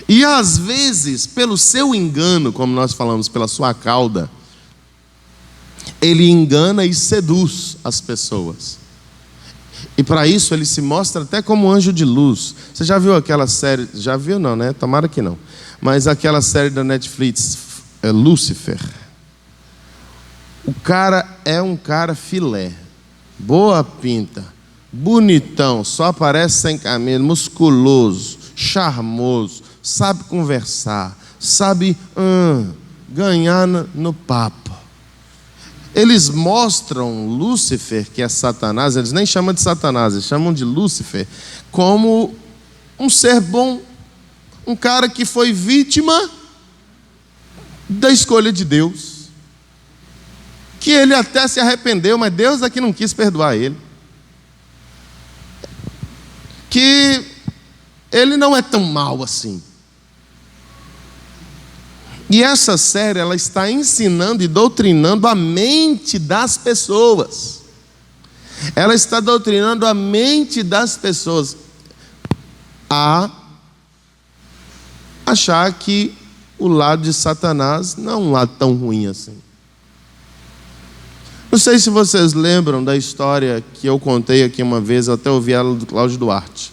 E às vezes, pelo seu engano, como nós falamos, pela sua cauda, ele engana e seduz as pessoas. E para isso ele se mostra até como anjo de luz. Você já viu aquela série? Já viu não, né? Tomara que não. Mas aquela série da Netflix, Lúcifer. O cara é um cara filé, boa pinta, bonitão, só aparece sem camisa, musculoso, charmoso, sabe conversar, sabe ganhar no papo. Eles mostram Lúcifer, que é Satanás, eles nem chamam de Satanás, eles chamam de Lúcifer, como um ser bom, um cara que foi vítima da escolha de Deus, que ele até se arrependeu, mas Deus aqui não quis perdoar ele, que ele não é tão mau assim. E essa série, ela está ensinando e doutrinando a mente das pessoas. Ela está doutrinando a mente das pessoas a achar que o lado de Satanás não é um lado tão ruim assim. Não sei se vocês lembram da história que eu contei aqui uma vez, eu até ouvi ela do Cláudio Duarte,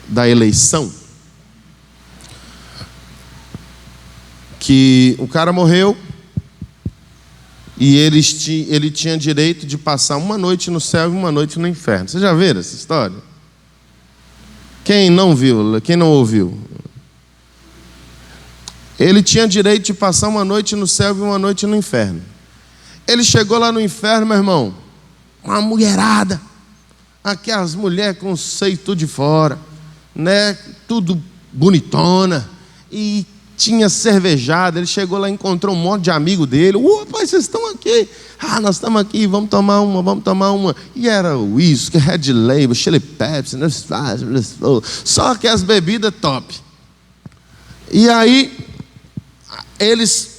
da eleição. Que o cara morreu e ele tinha direito de passar uma noite no céu e uma noite no inferno. Vocês já viram essa história? Quem não viu? Quem não ouviu? Ele tinha direito de passar uma noite no céu e uma noite no inferno. Ele chegou lá no inferno, meu irmão, com uma mulherada, aquelas mulheres com o seio tudo de fora, né? Tudo bonitona, e tinha cervejada. Ele chegou lá e encontrou um monte de amigo dele. Rapaz, vocês estão aqui? Nós estamos aqui, vamos tomar uma. E era uísque, Red Label, Chili Pepsi, só que as bebidas top. E aí eles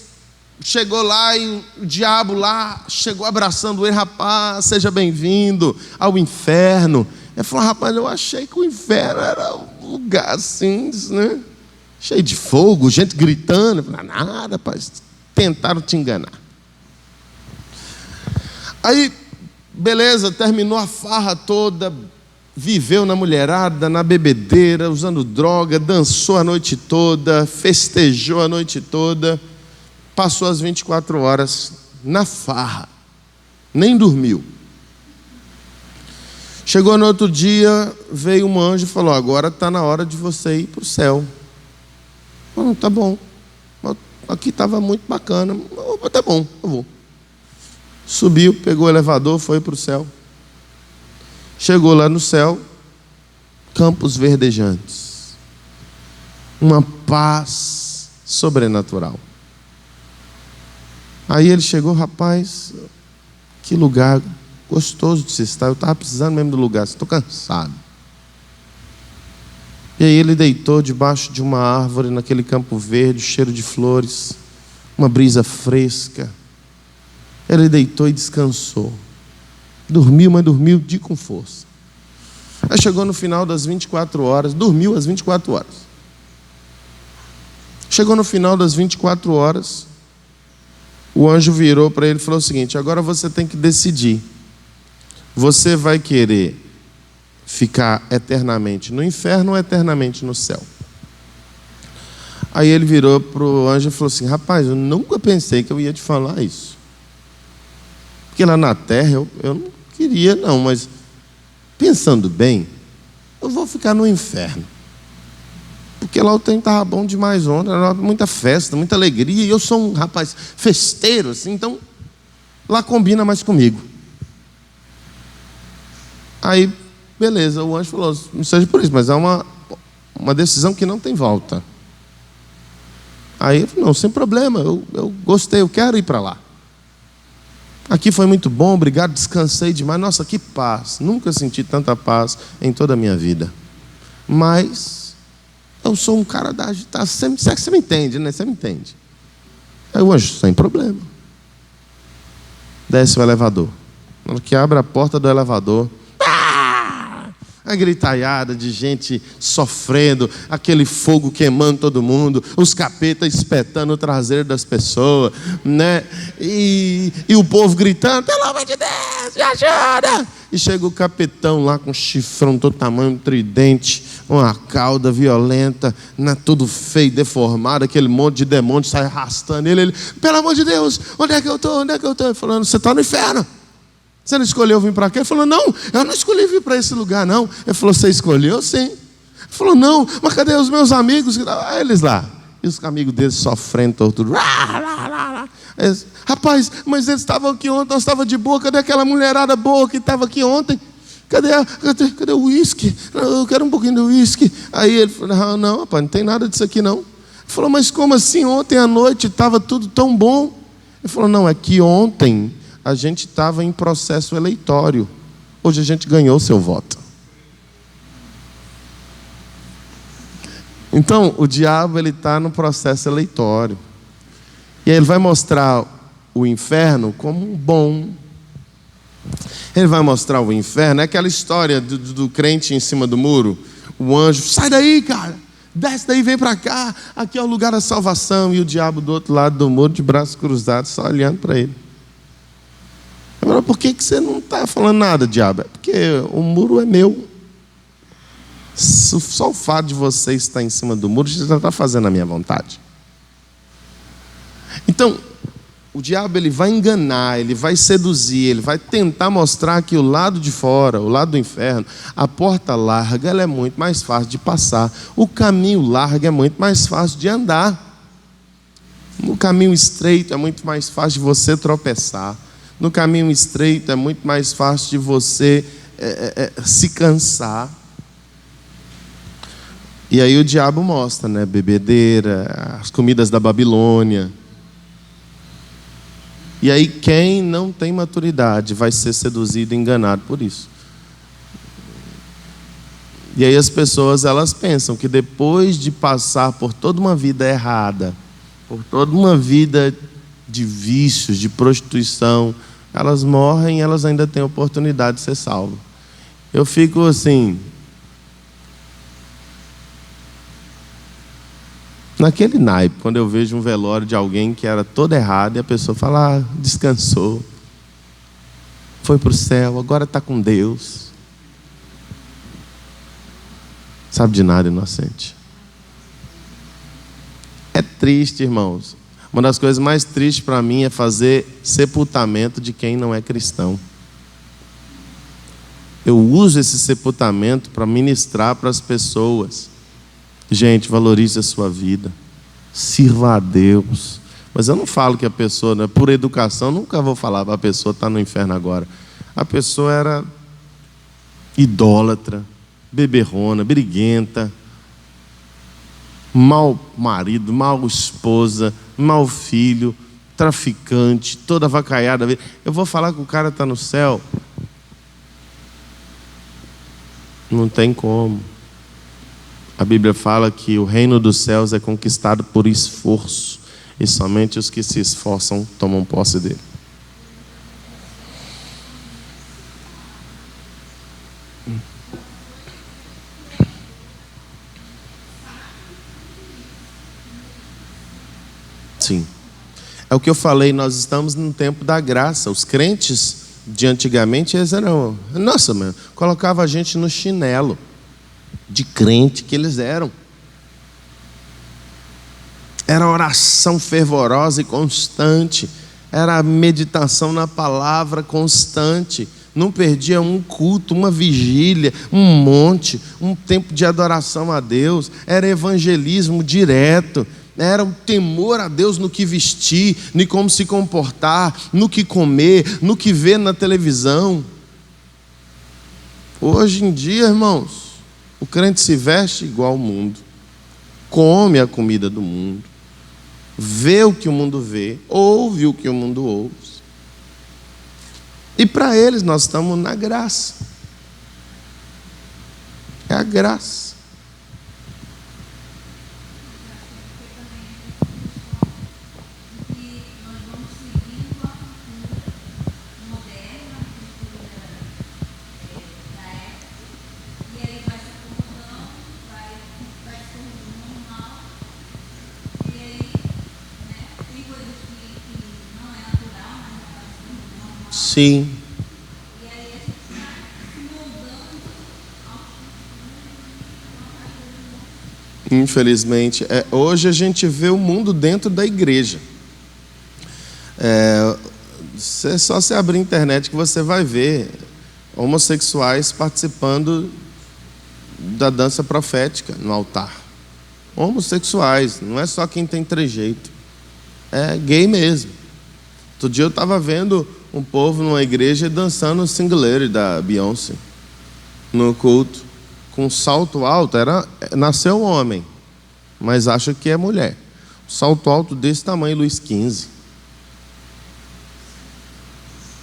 chegou lá e o diabo lá chegou abraçando ele. Rapaz, seja bem-vindo ao inferno. Ele falou: rapaz, eu achei que o inferno era um lugar assim, né? Cheio de fogo, gente gritando. Eu falei: nada, rapaz, tentaram te enganar. Aí, beleza, terminou a farra toda, viveu na mulherada, na bebedeira, usando droga, dançou a noite toda, festejou a noite toda, passou as 24 horas na farra, nem dormiu. Chegou no outro dia, veio um anjo e falou: agora está na hora de você ir para o céu. Tá bom, aqui estava muito bacana, tá bom, eu vou. Subiu, pegou o elevador, foi para o céu. Chegou lá no céu, campos verdejantes, uma paz sobrenatural. Aí ele chegou: rapaz, que lugar gostoso de se estar. Eu estava precisando mesmo do lugar, estou cansado. E aí ele deitou debaixo de uma árvore, naquele campo verde, cheiro de flores, uma brisa fresca. Ele deitou e descansou. Dormiu, mas dormiu com força. Aí chegou no final das 24 horas, dormiu as 24 horas. Chegou no final das 24 horas, o anjo virou para ele e falou o seguinte: agora você tem que decidir. Você vai querer ficar eternamente no inferno ou eternamente no céu? Aí ele virou para o anjo e falou assim: rapaz, eu nunca pensei que eu ia te falar isso. Porque lá na terra eu não queria não, mas pensando bem, eu vou ficar no inferno. Porque lá o tempo estava bom demais ontem, era muita festa, muita alegria, e eu sou um rapaz festeiro, assim, então lá combina mais comigo. Aí, beleza, o anjo falou: não seja por isso, mas é uma decisão que não tem volta. Aí eu falei: não, sem problema, eu gostei, eu quero ir para lá. Aqui foi muito bom, obrigado, descansei demais. Nossa, que paz, nunca senti tanta paz em toda a minha vida. Mas eu sou um cara da agitação, você me entende, né? Você me entende. Aí o anjo: sem problema. Desce o elevador. Na hora que abre a porta do elevador, a gritalhada de gente sofrendo, aquele fogo queimando todo mundo, os capetas espetando o traseiro das pessoas, né? E o povo gritando: pelo amor de Deus, me ajuda! E chega o capitão lá com um chifrão todo tamanho, um tridente, uma cauda violenta, né? Tudo feio, deformado, aquele monte de demônio sai arrastando ele: pelo amor de Deus, onde é que eu estou? Onde é que eu estou? Falando: você está no inferno. Você não escolheu vir para cá? Ele falou: não, eu não escolhi vir para esse lugar, não. Ele falou: você escolheu? Sim. Ele falou: não, mas cadê os meus amigos? Eles lá. E os amigos deles sofrendo, tortura. Rapaz, mas eles estavam aqui ontem, nós estávamos de boa. Cadê aquela mulherada boa que estava aqui ontem? Cadê o uísque? Eu quero um pouquinho de uísque. Aí ele falou: não, rapaz, não tem nada disso aqui não. Ele falou: mas como assim? Ontem à noite estava tudo tão bom. Ele falou: não, é que ontem a gente estava em processo eleitório. Hoje a gente ganhou seu voto. Então, o diabo está no processo eleitório. E aí ele vai mostrar o inferno como um bom. Ele vai mostrar o inferno. É aquela história do crente em cima do muro. O anjo: sai daí, cara. Desce daí, vem para cá. Aqui é o lugar da salvação. E o diabo do outro lado do muro, de braços cruzados, só olhando para ele. Agora, por que você não está falando nada, diabo? É porque o muro é meu. Só o fato de você estar em cima do muro, você já está fazendo a minha vontade. Então, o diabo ele vai enganar, ele vai seduzir, ele vai tentar mostrar que o lado de fora, o lado do inferno, a porta larga ela é muito mais fácil de passar. O caminho largo é muito mais fácil de andar. No caminho estreito é muito mais fácil de você tropeçar. No caminho estreito é muito mais fácil de você se cansar. E aí o diabo mostra, né? Bebedeira, as comidas da Babilônia. E aí quem não tem maturidade vai ser seduzido e enganado por isso. E aí as pessoas, elas pensam que depois de passar por toda uma vida errada, por toda uma vida de vícios, de prostituição, elas morrem e elas ainda têm a oportunidade de ser salvas. Eu fico assim, naquele naipe, quando eu vejo um velório de alguém que era todo errado e a pessoa fala, descansou, foi para o céu, agora está com Deus. Sabe de nada, inocente. É triste, irmãos. Uma das coisas mais tristes para mim é fazer sepultamento de quem não é cristão. Eu uso esse sepultamento para ministrar para as pessoas. Gente, valorize a sua vida. Sirva a Deus. Mas eu não falo que a pessoa, né, por educação, nunca vou falar para a pessoa estar no inferno agora. A pessoa era idólatra, beberrona, briguenta, mau marido, mau esposa, mau filho, traficante, toda avacaiada. Eu vou falar que o cara está no céu? Não tem como. A Bíblia fala que o reino dos céus é conquistado por esforço, e somente os que se esforçam tomam posse dele. Sim. É o que eu falei, nós estamos no tempo da graça. Os crentes de antigamente, eles eram, nossa, mano, colocava a gente no chinelo de crente que eles eram. Era oração fervorosa e constante, era meditação na palavra constante. Não perdia um culto, uma vigília, um monte, um tempo de adoração a Deus. Era evangelismo direto. Era um temor a Deus no que vestir, em como se comportar, no que comer, no que ver na televisão. Hoje em dia, irmãos, o crente se veste igual ao mundo, come a comida do mundo, vê o que o mundo vê, ouve o que o mundo ouve. E para eles nós estamos na graça. É a graça. Sim. Infelizmente, hoje a gente vê o mundo dentro da igreja. É só você abrir a internet que você vai ver homossexuais participando da dança profética no altar. Homossexuais, não é só quem tem trejeito, é gay mesmo. Outro dia eu estava vendo um povo numa igreja dançando o Singularity da Beyoncé no culto, com salto alto. Nasceu homem, mas acha que é mulher. Salto alto desse tamanho, Luiz XV,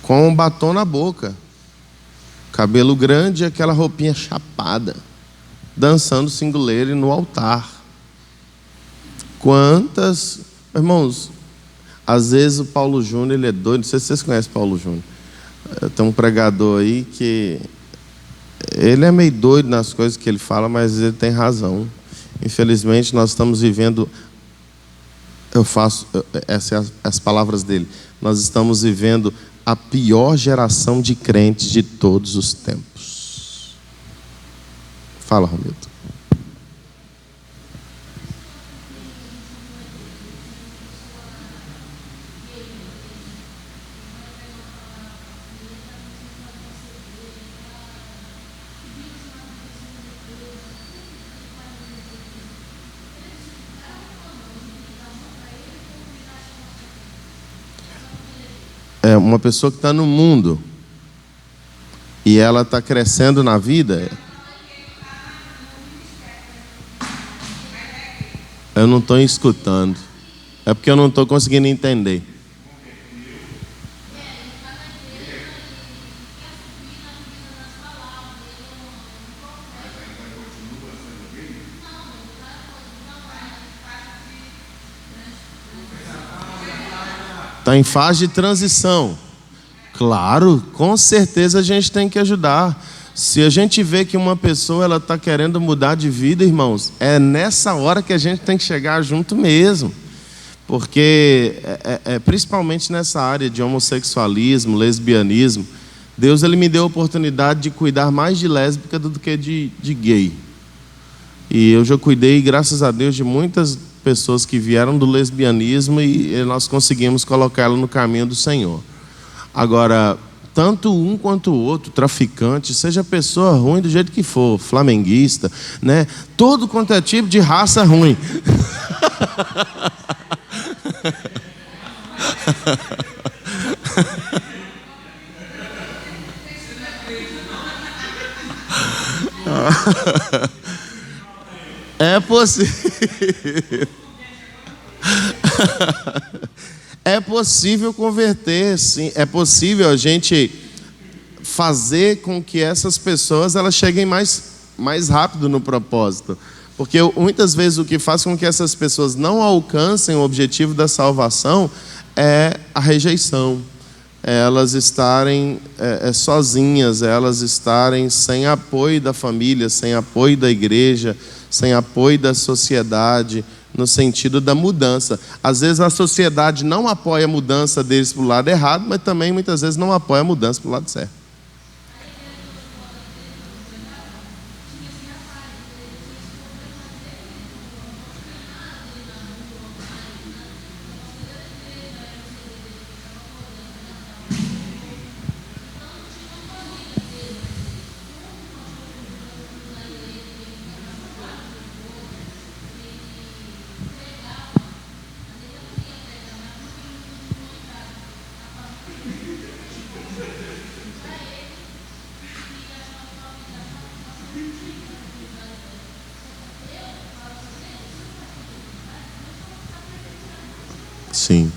com um batom na boca, cabelo grande e aquela roupinha chapada, dançando Singularity no altar. Quantas, irmãos, às vezes o Paulo Júnior, ele é doido. Não sei se vocês conhecem o Paulo Júnior. Tem um pregador aí que ele é meio doido nas coisas que ele fala, mas ele tem razão. Infelizmente nós estamos vivendo, essas as palavras dele, nós estamos vivendo a pior geração de crentes de todos os tempos. Fala, Romildo. uma pessoa que está no mundo e ela está crescendo na vida. Eu não estou escutando. É porque eu não estou conseguindo entender. Está em fase de transição. Claro, com certeza a gente tem que ajudar. Se a gente vê que uma pessoa ela está querendo mudar de vida, irmãos, é nessa hora que a gente tem que chegar junto mesmo. Porque, principalmente nessa área de homossexualismo, lesbianismo, Deus ele me deu a oportunidade de cuidar mais de lésbica do que de gay. E eu já cuidei, graças a Deus, de muitas pessoas que vieram do lesbianismo e nós conseguimos colocá-lo no caminho do Senhor. Agora, tanto um quanto o outro, traficante, seja pessoa ruim do jeito que for, flamenguista, né? Todo quanto é tipo de raça ruim. É possível. É possível converter, sim. É possível a gente fazer com que essas pessoas elas cheguem mais rápido no propósito. Porque muitas vezes o que faz com que essas pessoas não alcancem o objetivo da salvação é a rejeição. Elas estarem sozinhas, elas estarem sem apoio da família, sem apoio da igreja, sem apoio da sociedade, no sentido da mudança. Às vezes a sociedade não apoia a mudança deles para o lado errado, mas também muitas vezes não apoia a mudança para o lado certo. Sim.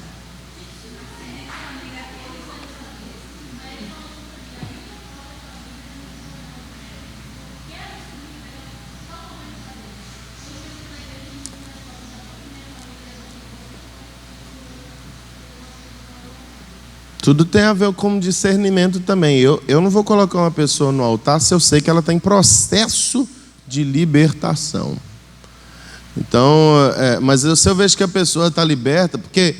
Tudo tem a ver com discernimento também. Eu não vou colocar uma pessoa no altar se eu sei que ela está em processo de libertação. Então, mas se eu vejo que a pessoa está liberta, porque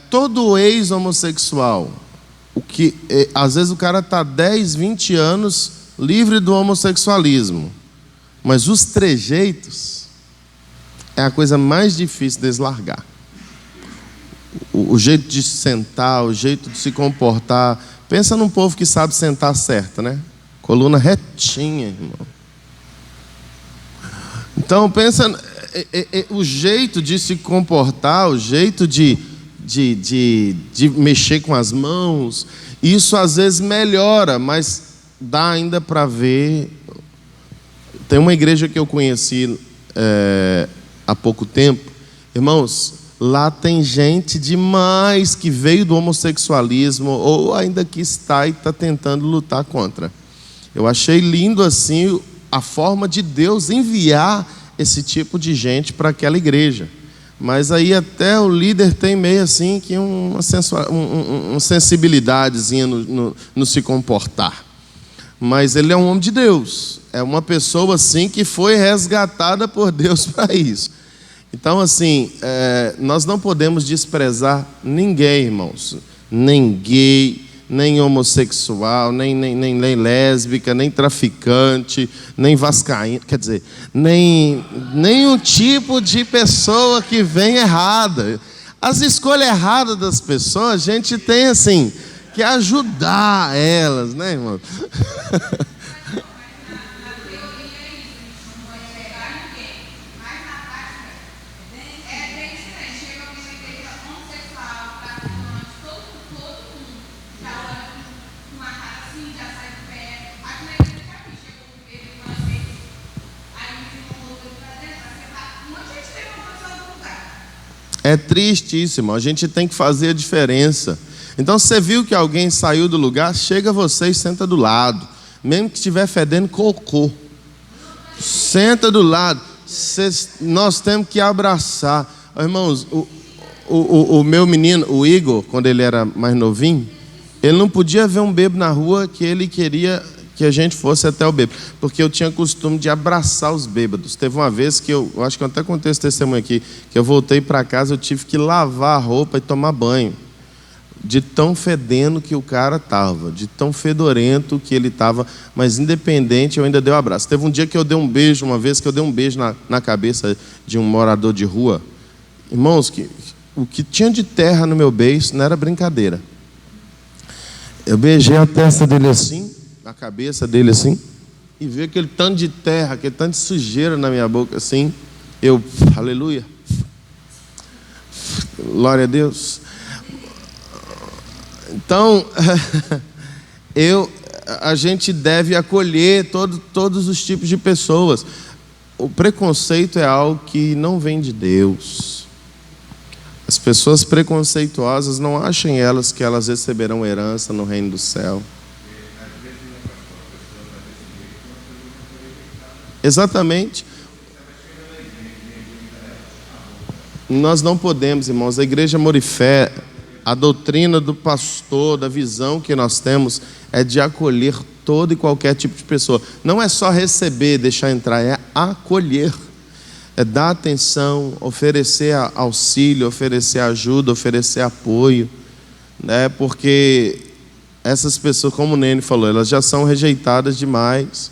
todo ex-homossexual, às vezes o cara está 10, 20 anos livre do homossexualismo, mas os trejeitos é a coisa mais difícil de deslargar. O jeito de sentar, o jeito de se comportar. Pensa num povo que sabe sentar certo, né? Coluna retinha, irmão. Então, pensa o jeito de se comportar, o jeito de mexer com as mãos. Isso às vezes melhora, mas dá ainda para ver. Tem uma igreja que eu conheci há pouco tempo. Irmãos, lá tem gente demais que veio do homossexualismo ou ainda que está e está tentando lutar contra. Eu achei lindo assim a forma de Deus enviar esse tipo de gente para aquela igreja. Mas aí até o líder tem meio assim que uma sensibilidadezinha no se comportar. Mas ele é um homem de Deus. É uma pessoa assim que foi resgatada por Deus para isso. Então assim, nós não podemos desprezar ninguém, irmãos. Nem gay, nem homossexual, nem lésbica, nem traficante, nem vascaíno, quer dizer, nem um tipo de pessoa que vem errada. As escolhas erradas das pessoas, a gente tem assim, que ajudar elas, né, irmão? É tristíssimo, a gente tem que fazer a diferença. Então, você viu que alguém saiu do lugar, chega você e senta do lado. Mesmo que estiver fedendo cocô. Senta do lado. Nós temos que abraçar. Irmãos, o meu menino, o Igor, quando ele era mais novinho, ele não podia ver um bêbado na rua que ele queria que a gente fosse até o bêbado, porque eu tinha costume de abraçar os bêbados. Teve uma vez que eu acho que eu até contei esse testemunho aqui, que eu voltei para casa, eu tive que lavar a roupa e tomar banho, de tão fedendo que o cara estava, de tão fedorento que ele estava, mas independente, eu ainda dei um abraço. Teve um dia que eu dei um beijo, uma vez que eu dei um beijo na cabeça de um morador de rua. Irmãos, o que tinha de terra no meu beijo não era brincadeira. Eu beijei a testa dele assim, a cabeça dele assim, e vi aquele tanto de terra, aquele tanto de sujeira na minha boca assim. Eu, aleluia, glória a Deus. Então, a gente deve acolher todos os tipos de pessoas. O preconceito é algo que não vem de Deus. As pessoas preconceituosas, não achem elas que elas receberão herança no reino do céu. Exatamente. Nós não podemos, irmãos, a igreja Morifé, a doutrina do pastor, da visão que nós temos, é de acolher todo e qualquer tipo de pessoa. Não é só receber, deixar entrar, é acolher. É dar atenção, oferecer auxílio, oferecer ajuda, oferecer apoio, né? Porque essas pessoas, como o Nene falou, elas já são rejeitadas demais.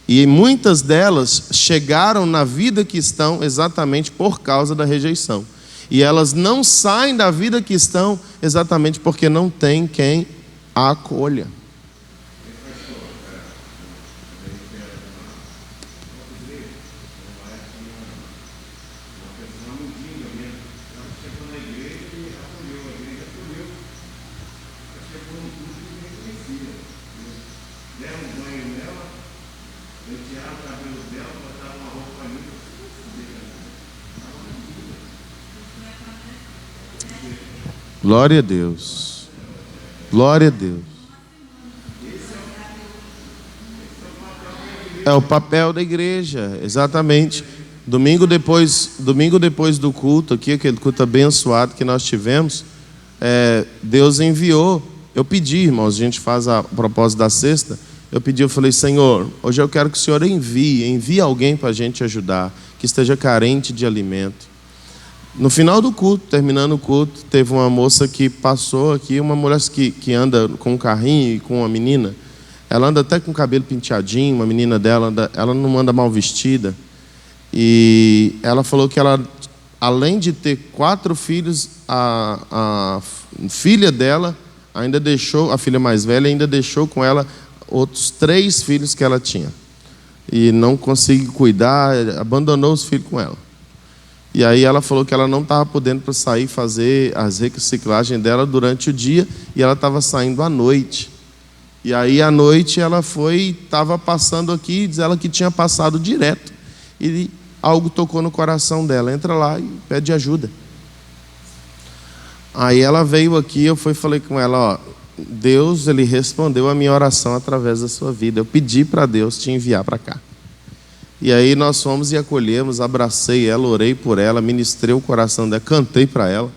E muitas delas chegaram na vida que estão exatamente por causa da rejeição. E elas não saem da vida que estão exatamente porque não tem quem a acolha. Glória a Deus. Glória a Deus. É o papel da igreja, exatamente. Domingo depois do culto aqui, aquele culto abençoado que nós tivemos, Deus enviou. Eu pedi, irmãos, a gente faz a propósito da sexta. Eu falei, Senhor, hoje eu quero que o Senhor envie alguém para a gente ajudar, que esteja carente de alimento. No final do culto, terminando o culto, teve uma moça que passou aqui, uma mulher que anda com um carrinho e com uma menina. Ela anda até com o cabelo penteadinho, uma menina dela, ela não anda mal vestida. E ela falou que ela, além de ter 4 filhos, a filha dela ainda deixou, a filha mais velha ainda deixou com ela outros 3 filhos que ela tinha. E não conseguiu cuidar, abandonou os filhos com ela. E aí ela falou que ela não estava podendo para sair fazer as reciclagens dela durante o dia, e ela estava saindo à noite. E aí à noite ela estava passando aqui, diz ela que tinha passado direto. E algo tocou no coração dela, entra lá e pede ajuda. Aí ela veio aqui, eu falei com ela, ó, Deus, Ele respondeu a minha oração através da sua vida. Eu pedi para Deus te enviar para cá. E aí nós fomos e acolhemos, abracei ela, orei por ela, ministrei o coração dela, cantei para ela.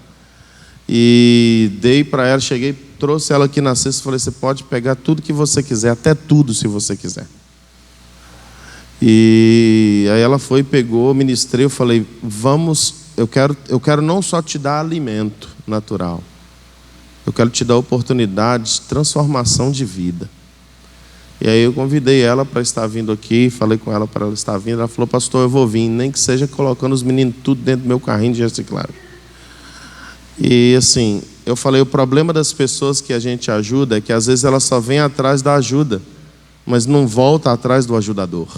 E dei para ela, cheguei, trouxe ela aqui na sexta e falei, você pode pegar tudo que você quiser, até tudo se você quiser. E aí ela foi, pegou, ministrei, eu falei, vamos, eu quero não só te dar alimento natural, eu quero te dar oportunidade de transformação de vida. E aí eu convidei ela para estar vindo aqui, falei com ela para ela estar vindo. Ela falou, pastor, eu vou vir, nem que seja colocando os meninos tudo dentro do meu carrinho de reciclagem. E assim, eu falei, o problema das pessoas que a gente ajuda é que às vezes elas só vêm atrás da ajuda, mas não volta atrás do ajudador.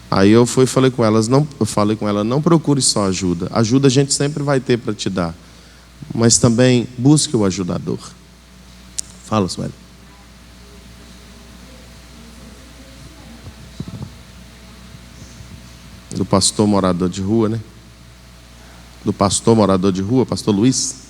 Aí eu falei com ela, não procure só ajuda. Ajuda a gente sempre vai ter para te dar, mas também busque o ajudador. Fala, Sueli. Do pastor morador de rua, né? do pastor morador de rua, pastor Luiz.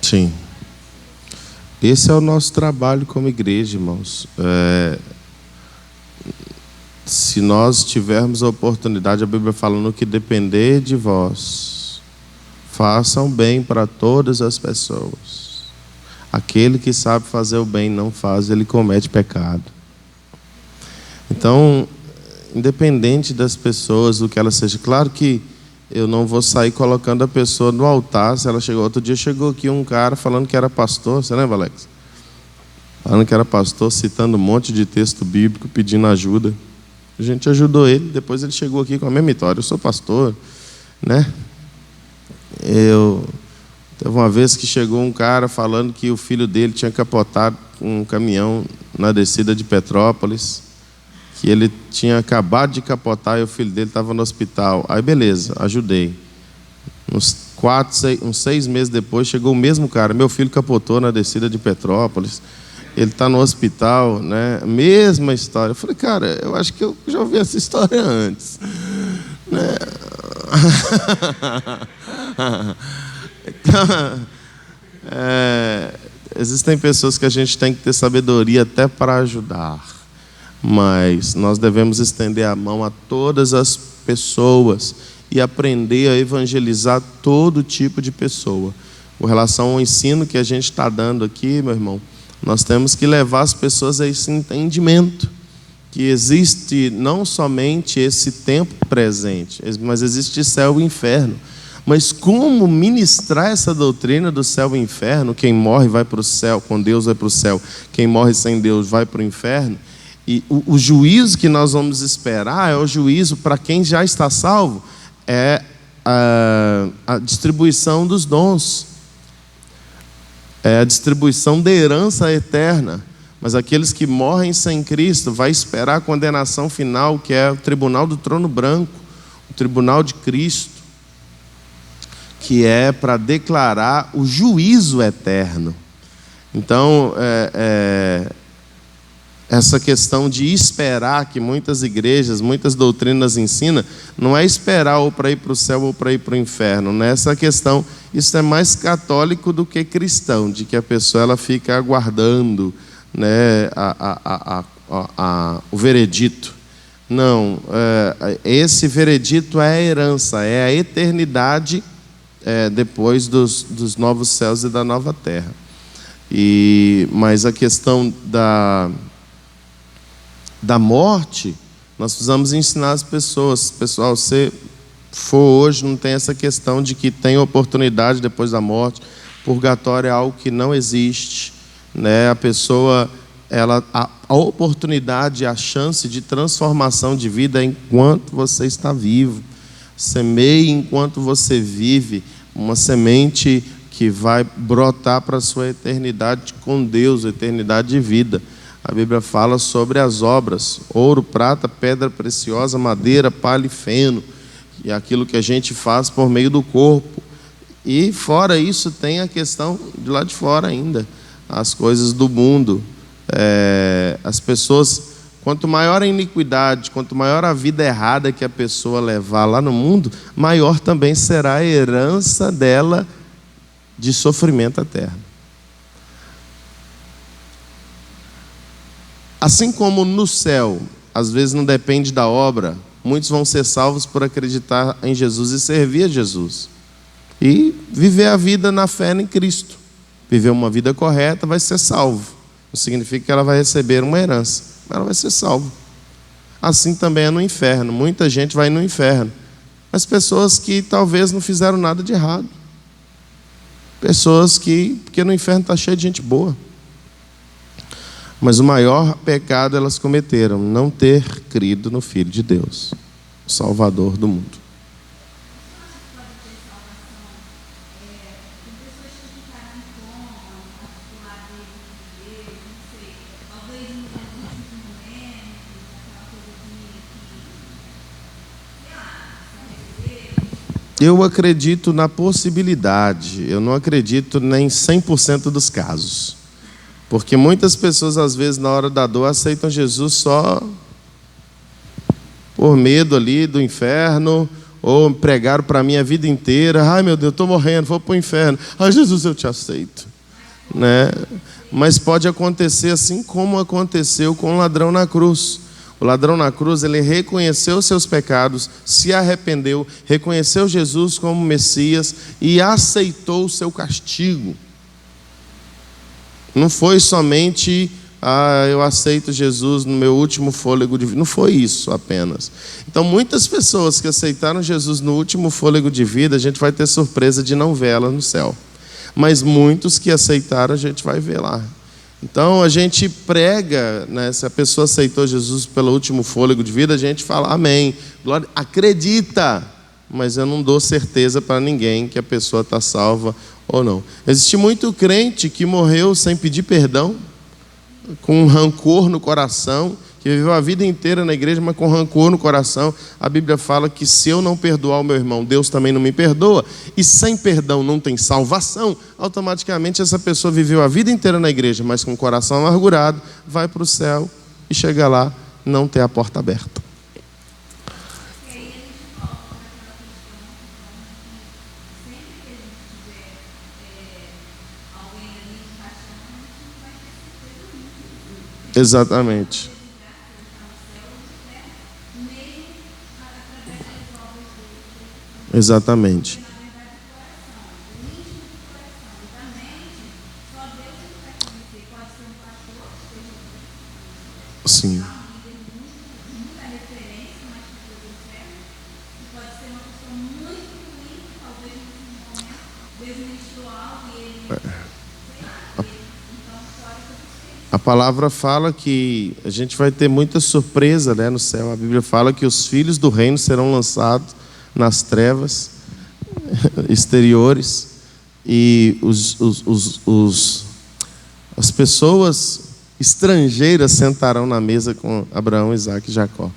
Sim. Esse é o nosso trabalho como igreja, irmãos. Se nós tivermos a oportunidade, a Bíblia fala, no que depender de vós, façam bem para todas as pessoas. Aquele que sabe fazer o bem não faz, ele comete pecado. Então, independente das pessoas, do que elas sejam, claro que eu não vou sair colocando a pessoa no altar. Se ela chegou, outro dia chegou aqui um cara falando que era pastor, você lembra, Alex? Falando que era pastor, citando um monte de texto bíblico, pedindo ajuda. A gente ajudou ele, depois ele chegou aqui com a mesma história. Eu sou pastor, né? Teve uma vez que chegou um cara falando que o filho dele tinha capotado um caminhão na descida de Petrópolis, que ele tinha acabado de capotar e o filho dele estava no hospital. Aí beleza, ajudei. Uns 6 meses depois chegou o mesmo cara, meu filho capotou na descida de Petrópolis, ele está no hospital, né? Mesma história. Eu falei, cara, eu acho que eu já ouvi essa história antes, né? Então, existem pessoas que a gente tem que ter sabedoria até para ajudar, mas nós devemos estender a mão a todas as pessoas e aprender a evangelizar todo tipo de pessoa. Com relação ao ensino que a gente está dando aqui, meu irmão, nós temos que levar as pessoas a esse entendimento, que existe não somente esse tempo presente, mas existe céu e inferno. Mas como ministrar essa doutrina do céu e inferno? Quem morre vai para o céu, com Deus vai para o céu. Quem morre sem Deus vai para o inferno. E o juízo que nós vamos esperar é o juízo para quem já está salvo, é a distribuição dos dons, é a distribuição da herança eterna. Mas aqueles que morrem sem Cristo vai esperar a condenação final, que é o tribunal do trono branco, o tribunal de Cristo, que é para declarar o juízo eterno. Então, essa questão de esperar, que muitas igrejas, muitas doutrinas ensinam, não é esperar ou para ir para o céu ou para ir para o inferno. Nessa questão, isso é mais católico do que cristão, de que a pessoa ela fica aguardando, né, o veredito. Não, esse veredito é a herança, é a eternidade depois dos novos céus e da nova terra. Mas a questão da morte, Nós precisamos ensinar as pessoas. Pessoal, se for hoje, não tem essa questão de que tem oportunidade depois da morte. Purgatório é algo que não existe, né? A pessoa, a oportunidade, a chance de transformação de vida é enquanto você está vivo. Semeie enquanto você vive uma semente que vai brotar para a sua eternidade com Deus, eternidade de vida. A Bíblia fala sobre as obras: ouro, prata, pedra preciosa, madeira, palha e feno, e aquilo que a gente faz por meio do corpo. E fora isso tem a questão de lá de fora ainda, as coisas do mundo. As pessoas, quanto maior a iniquidade, quanto maior a vida errada que a pessoa levar lá no mundo, maior também será a herança dela de sofrimento eterno. Assim como no céu, às vezes não depende da obra, muitos vão ser salvos por acreditar em Jesus e servir a Jesus. E viver a vida na fé em Cristo. Viver uma vida correta, vai ser salvo. Não significa que ela vai receber uma herança, mas ela vai ser salva. Assim também é no inferno. Muita gente vai no inferno, mas pessoas que talvez não fizeram nada de errado. Pessoas porque no inferno está cheio de gente boa. Mas o maior pecado elas cometeram: não ter crido no Filho de Deus, o Salvador do mundo. Eu acredito na possibilidade, eu não acredito nem 100% dos casos. Porque muitas pessoas, às vezes, na hora da dor, aceitam Jesus só por medo ali do inferno, ou pregaram para mim a vida inteira: ai meu Deus, estou morrendo, vou para o inferno. Ai Jesus, eu te aceito, né? Mas pode acontecer assim como aconteceu com o ladrão na cruz. O ladrão na cruz, ele reconheceu seus pecados, se arrependeu, reconheceu Jesus como Messias e aceitou o seu castigo. Não foi somente: eu aceito Jesus no meu último fôlego de vida. Não foi isso apenas. Então, muitas pessoas que aceitaram Jesus no último fôlego de vida, a gente vai ter surpresa de não vê-la no céu. Mas muitos que aceitaram, a gente vai ver lá. Então, a gente prega, né? Se a pessoa aceitou Jesus pelo último fôlego de vida, a gente fala amém, glória, acredita. Mas eu não dou certeza para ninguém que a pessoa está salva ou não. Existe muito crente que morreu sem pedir perdão, com rancor no coração, que viveu a vida inteira na igreja, mas com rancor no coração. A Bíblia fala que se eu não perdoar o meu irmão, Deus também não me perdoa. E sem perdão não tem salvação. Automaticamente essa pessoa viveu a vida inteira na igreja, mas com o coração amargurado, vai para o céu e chega lá, não tem a porta aberta. Exatamente. Exatamente. Sim. A palavra fala que a gente vai ter muita surpresa, né, no céu. A Bíblia fala que os filhos do reino serão lançados nas trevas exteriores e as pessoas estrangeiras sentarão na mesa com Abraão, Isaque e Jacó.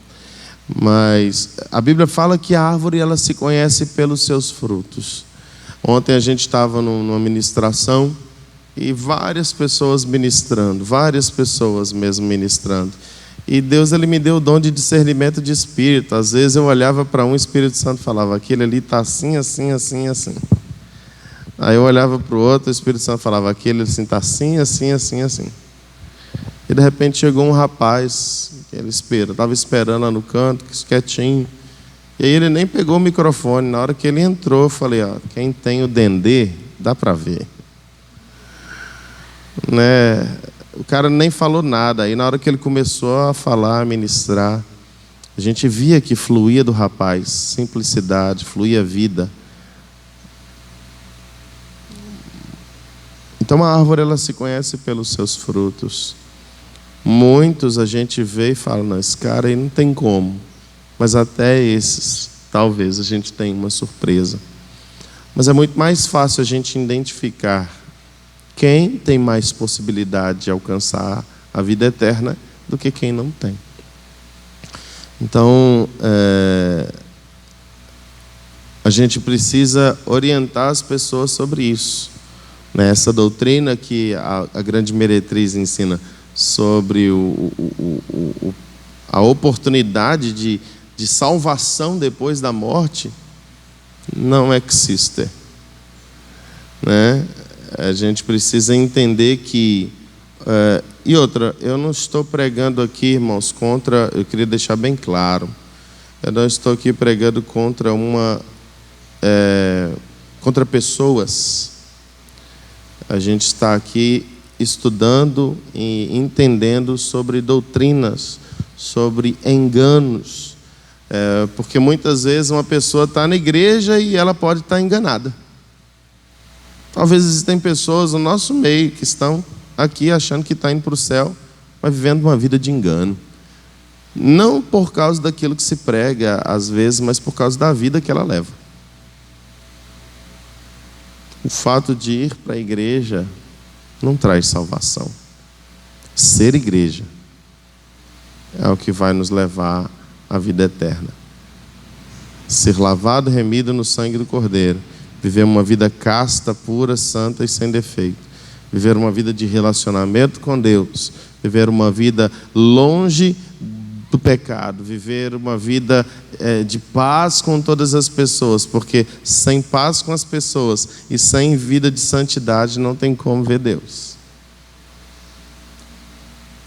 Mas a Bíblia fala que a árvore ela se conhece pelos seus frutos. Ontem a gente estava numa ministração e várias pessoas mesmo ministrando. E Deus ele me deu o dom de discernimento de espírito. Às vezes eu olhava para um, Espírito Santo falava: aquele ali está assim, assim, assim, assim. Aí eu olhava para o outro, o Espírito Santo falava: aquele assim está assim, assim, assim, assim. E de repente chegou um rapaz, que ele estava esperando lá no canto, quietinho. E aí ele nem pegou o microfone. Na hora que ele entrou, eu falei: quem tem o dendê, dá para ver. Né? O cara nem falou nada. Aí na hora que ele começou a falar, a ministrar, A gente via que fluía do rapaz simplicidade, fluía vida. Então a árvore, ela se conhece pelos seus frutos. Muitos a gente vê e fala, não, esse cara aí não tem como. Mas até esses, talvez a gente tenha uma surpresa. Mas é muito mais fácil a gente identificar quem tem mais possibilidade de alcançar a vida eterna do que quem não tem. Então, a gente precisa orientar as pessoas sobre isso. Essa doutrina que a grande meretriz ensina sobre a oportunidade de salvação depois da morte, não existe. A gente precisa entender que... e outra, eu não estou pregando aqui, irmãos, contra... Eu queria deixar bem claro. Eu não estou aqui pregando contra contra pessoas. A gente está aqui estudando e entendendo sobre doutrinas, sobre enganos. Porque muitas vezes uma pessoa está na igreja e ela pode estar enganada. Talvez existem pessoas no nosso meio que estão aqui achando que está indo para o céu, mas vivendo uma vida de engano. Não por causa daquilo que se prega, às vezes, mas por causa da vida que ela leva. O fato de ir para a igreja não traz salvação. Ser igreja é o que vai nos levar à vida eterna. Ser lavado e remido no sangue do Cordeiro. Viver uma vida casta, pura, santa e sem defeito. Viver uma vida de relacionamento com Deus. Viver uma vida longe do pecado. Viver uma vida de paz com todas as pessoas. Porque sem paz com as pessoas e sem vida de santidade não tem como ver Deus.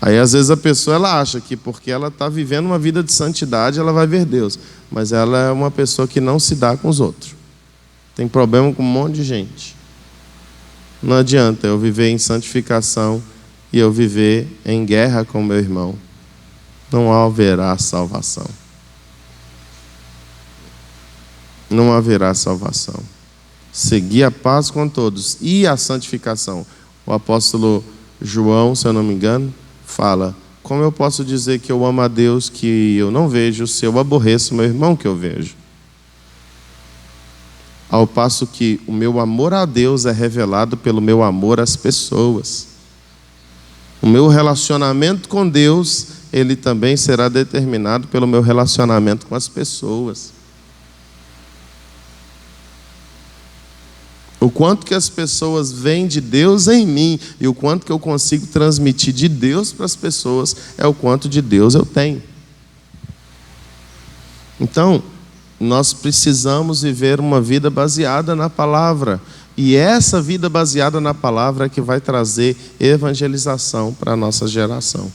Aí às vezes a pessoa ela acha que porque ela está vivendo uma vida de santidade ela vai ver Deus. Mas ela é uma pessoa que não se dá com os outros. Tem problema com um monte de gente. Não adianta eu viver em santificação e eu viver em guerra com meu irmão. Não haverá salvação. Não haverá salvação. Seguir a paz com todos e a santificação. O apóstolo João, se eu não me engano, fala: como eu posso dizer que eu amo a Deus que eu não vejo, se eu aborreço meu irmão que eu vejo? Ao passo que o meu amor a Deus é revelado pelo meu amor às pessoas. O meu relacionamento com Deus, ele também será determinado pelo meu relacionamento com as pessoas. O quanto que as pessoas veem de Deus em mim e o quanto que eu consigo transmitir de Deus para as pessoas é o quanto de Deus eu tenho. Então, nós precisamos viver uma vida baseada na palavra. E essa vida baseada na palavra é que vai trazer evangelização para a nossa geração.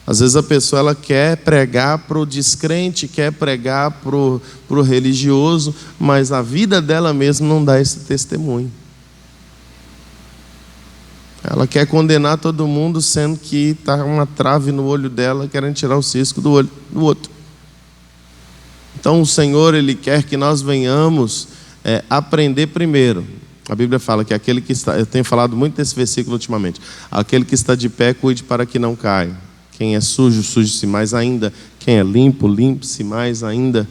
Às vezes a pessoa ela quer pregar para o descrente, quer pregar para o religioso, mas a vida dela mesma não dá esse testemunho. Ela quer condenar todo mundo, sendo que está uma trave no olho dela, querendo tirar o cisco do olho do outro. Então o Senhor, Ele quer que nós venhamos aprender primeiro. A Bíblia fala que aquele que está... Eu tenho falado muito desse versículo ultimamente. Aquele que está de pé, cuide para que não caia. Quem é sujo, suje-se mais ainda. Quem é limpo, limpe-se mais ainda.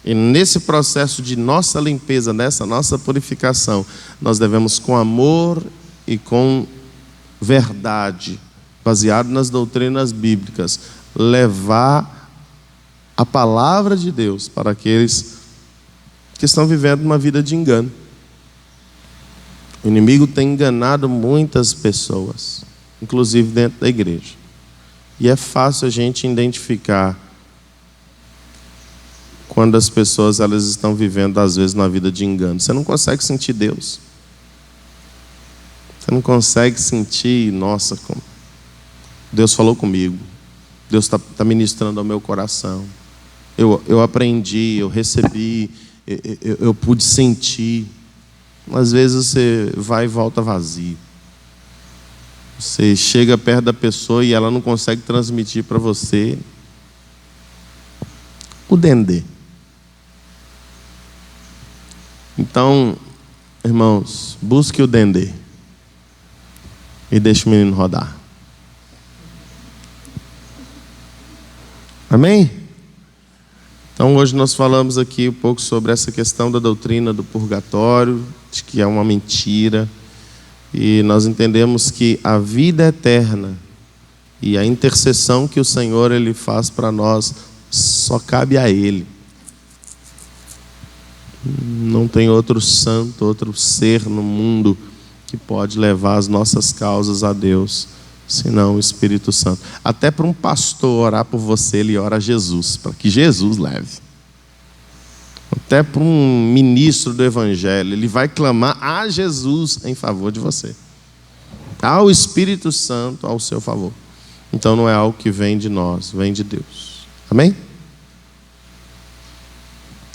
E nesse processo de nossa limpeza, nessa nossa purificação, nós devemos com amor e com verdade, baseado nas doutrinas bíblicas, levar a palavra de Deus para aqueles que estão vivendo uma vida de engano. O inimigo tem enganado muitas pessoas, inclusive dentro da igreja. E é fácil a gente identificar quando as pessoas elas estão vivendo, às vezes, uma vida de engano. Você não consegue sentir Deus. Você não consegue sentir, nossa, Deus falou comigo. Deus está ministrando ao meu coração. Eu aprendi, eu recebi, eu pude sentir. Às vezes você vai e volta vazio. Você chega perto da pessoa e ela não consegue transmitir para você o dendê. Então, irmãos, busque o dendê e deixe o menino rodar. Amém? Então hoje nós falamos aqui um pouco sobre essa questão da doutrina do purgatório, de que é uma mentira, e nós entendemos que a vida eterna e a intercessão que o Senhor ele faz para nós só cabe a Ele. Não tem outro santo, outro ser no mundo que pode levar as nossas causas a Deus, senão o Espírito Santo. Até para um pastor orar por você, ele ora a Jesus, para que Jesus leve. Até para um ministro do Evangelho, ele vai clamar a Jesus em favor de você, ao Espírito Santo ao seu favor. Então não é algo que vem de nós, vem de Deus. Amém?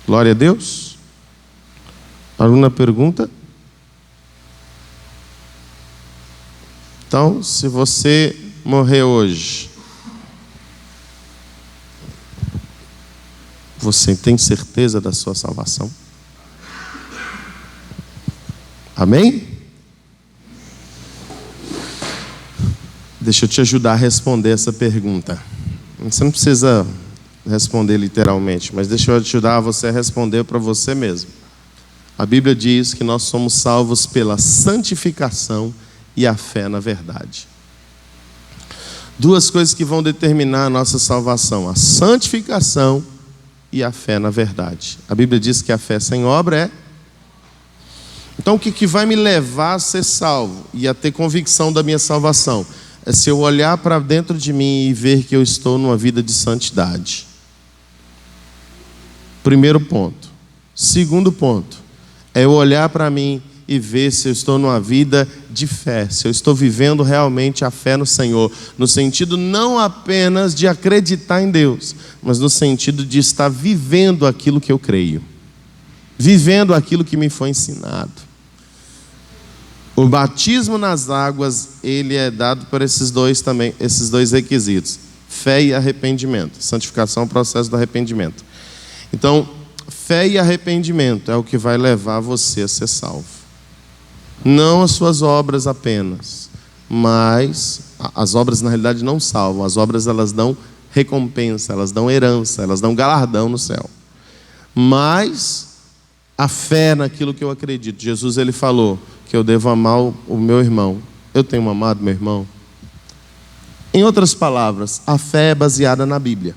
Glória a Deus. Alguma pergunta? Então, se você morrer hoje, você tem certeza da sua salvação? Amém? Deixa eu te ajudar a responder essa pergunta. Você não precisa responder literalmente, mas deixa eu ajudar você a responder para você mesmo. A Bíblia diz que nós somos salvos pela santificação e a fé na verdade. Duas coisas que vão determinar a nossa salvação: a santificação e a fé na verdade. A Bíblia diz que a fé sem obra é... Então o que vai me levar a ser salvo e a ter convicção da minha salvação? É se eu olhar para dentro de mim e ver que eu estou numa vida de santidade. Primeiro ponto. Segundo ponto, é eu olhar para mim e ver se eu estou numa vida de fé, se eu estou vivendo realmente a fé no Senhor, no sentido não apenas de acreditar em Deus, mas no sentido de estar vivendo aquilo que eu creio, vivendo aquilo que me foi ensinado. O batismo nas águas, ele é dado por esses dois requisitos: fé e arrependimento. Santificação é o processo do arrependimento. Então, fé e arrependimento é o que vai levar você a ser salvo. Não as suas obras apenas, mas as obras na realidade não salvam. As obras elas dão recompensa, elas dão herança, elas dão galardão no céu. Mas a fé naquilo que eu acredito. Jesus ele falou que eu devo amar o meu irmão. Eu tenho amado meu irmão. Em outras palavras, a fé é baseada na Bíblia.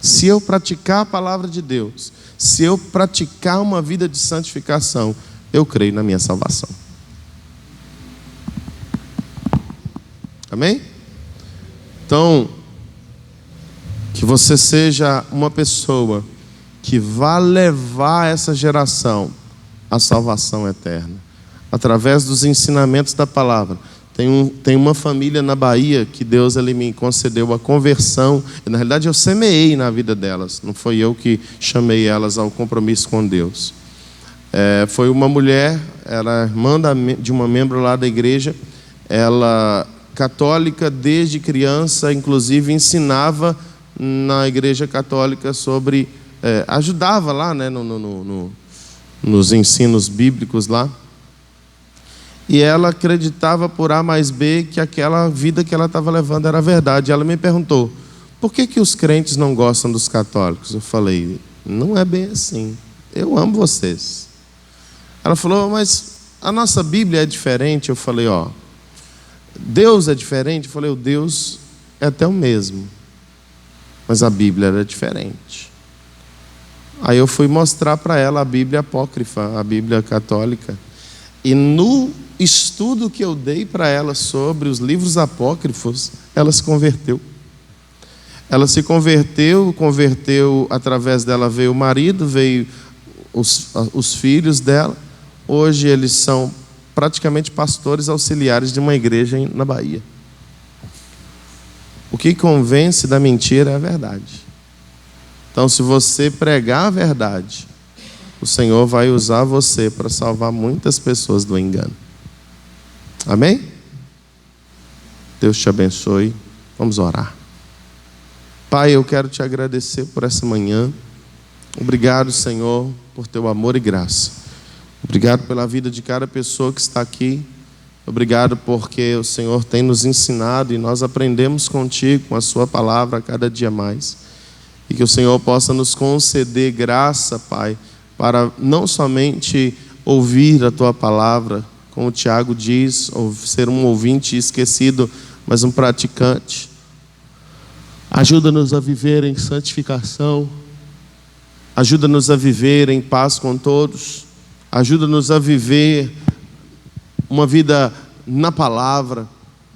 Se eu praticar a palavra de Deus, se eu praticar uma vida de santificação, eu creio na minha salvação. Amém? Então, que você seja uma pessoa que vá levar essa geração à salvação eterna, através dos ensinamentos da palavra. Tem uma família na Bahia que Deus ele me concedeu a conversão. Na realidade eu semeei na vida delas, não foi eu que chamei elas ao compromisso com Deus. Foi uma mulher, ela é irmã de uma membro lá da igreja, ela católica desde criança, inclusive ensinava na igreja católica sobre, ajudava lá, né, nos ensinos bíblicos lá. E ela acreditava por A mais B que aquela vida que ela estava levando era verdade. Ela me perguntou: por que os crentes não gostam dos católicos? Eu falei: não é bem assim, eu amo vocês. Ela falou: mas a nossa Bíblia é diferente. Eu falei: Deus é diferente? Eu falei: o Deus é até o mesmo, mas a Bíblia era diferente. Aí eu fui mostrar para ela a Bíblia apócrifa, a Bíblia católica. E no estudo que eu dei para ela sobre os livros apócrifos, ela se converteu. Ela se converteu através dela veio o marido, veio os filhos dela. Hoje eles são praticamente pastores auxiliares de uma igreja na Bahia. O que convence da mentira é a verdade. Então, se você pregar a verdade, o Senhor vai usar você para salvar muitas pessoas do engano. Amém? Deus te abençoe. Vamos orar. Pai, eu quero te agradecer por essa manhã. Obrigado, Senhor, por teu amor e graça. Obrigado pela vida de cada pessoa que está aqui. Obrigado porque o Senhor tem nos ensinado e nós aprendemos contigo, com a sua palavra, a cada dia mais. E que o Senhor possa nos conceder graça, Pai, para não somente ouvir a tua palavra, como o Tiago diz, ou ser um ouvinte esquecido, mas um praticante. Ajuda-nos a viver em santificação. Ajuda-nos a viver em paz com todos. Ajuda-nos a viver uma vida na palavra.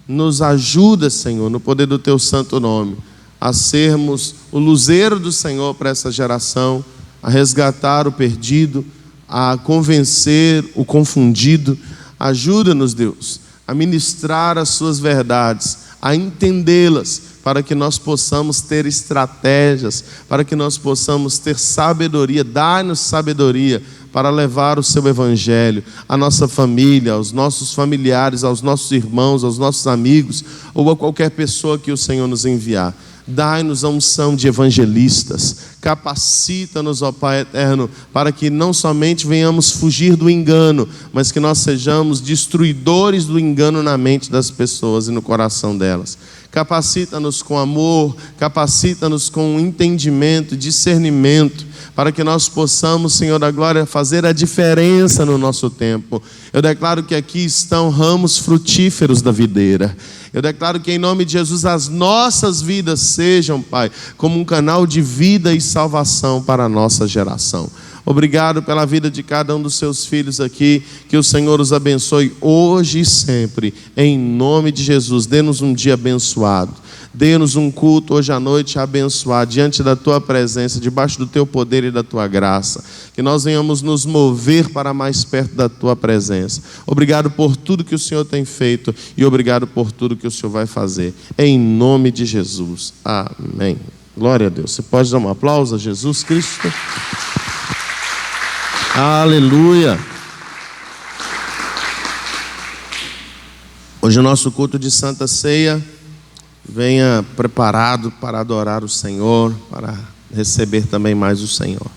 Nos ajuda, Senhor, no poder do teu santo nome, a sermos o luzeiro do Senhor para essa geração, a resgatar o perdido, a convencer o confundido. Ajuda-nos, Deus, a ministrar as suas verdades, a entendê-las, para que nós possamos ter estratégias, para que nós possamos ter sabedoria. Dá-nos sabedoria para levar o seu evangelho à nossa família, aos nossos familiares, aos nossos irmãos, aos nossos amigos, ou a qualquer pessoa que o Senhor nos enviar. Dai-nos a unção de evangelistas, capacita-nos, ó Pai eterno, para que não somente venhamos fugir do engano, mas que nós sejamos destruidores do engano na mente das pessoas e no coração delas. Capacita-nos com amor, capacita-nos com entendimento, discernimento, para que nós possamos, Senhor da glória, fazer a diferença no nosso tempo. Eu declaro que aqui estão ramos frutíferos da videira. Eu declaro que em nome de Jesus as nossas vidas sejam, Pai, como um canal de vida e salvação para a nossa geração. Obrigado pela vida de cada um dos seus filhos aqui. Que o Senhor os abençoe hoje e sempre. Em nome de Jesus, dê-nos um dia abençoado. Dê-nos um culto hoje à noite abençoado, diante da Tua presença, debaixo do Teu poder e da Tua graça. Que nós venhamos nos mover para mais perto da Tua presença. Obrigado por tudo que o Senhor tem feito e obrigado por tudo que o Senhor vai fazer. Em nome de Jesus. Amém. Glória a Deus. Você pode dar um aplauso a Jesus Cristo? Aleluia. Hoje o nosso culto de Santa Ceia. Venha preparado para adorar o Senhor, para receber também mais o Senhor.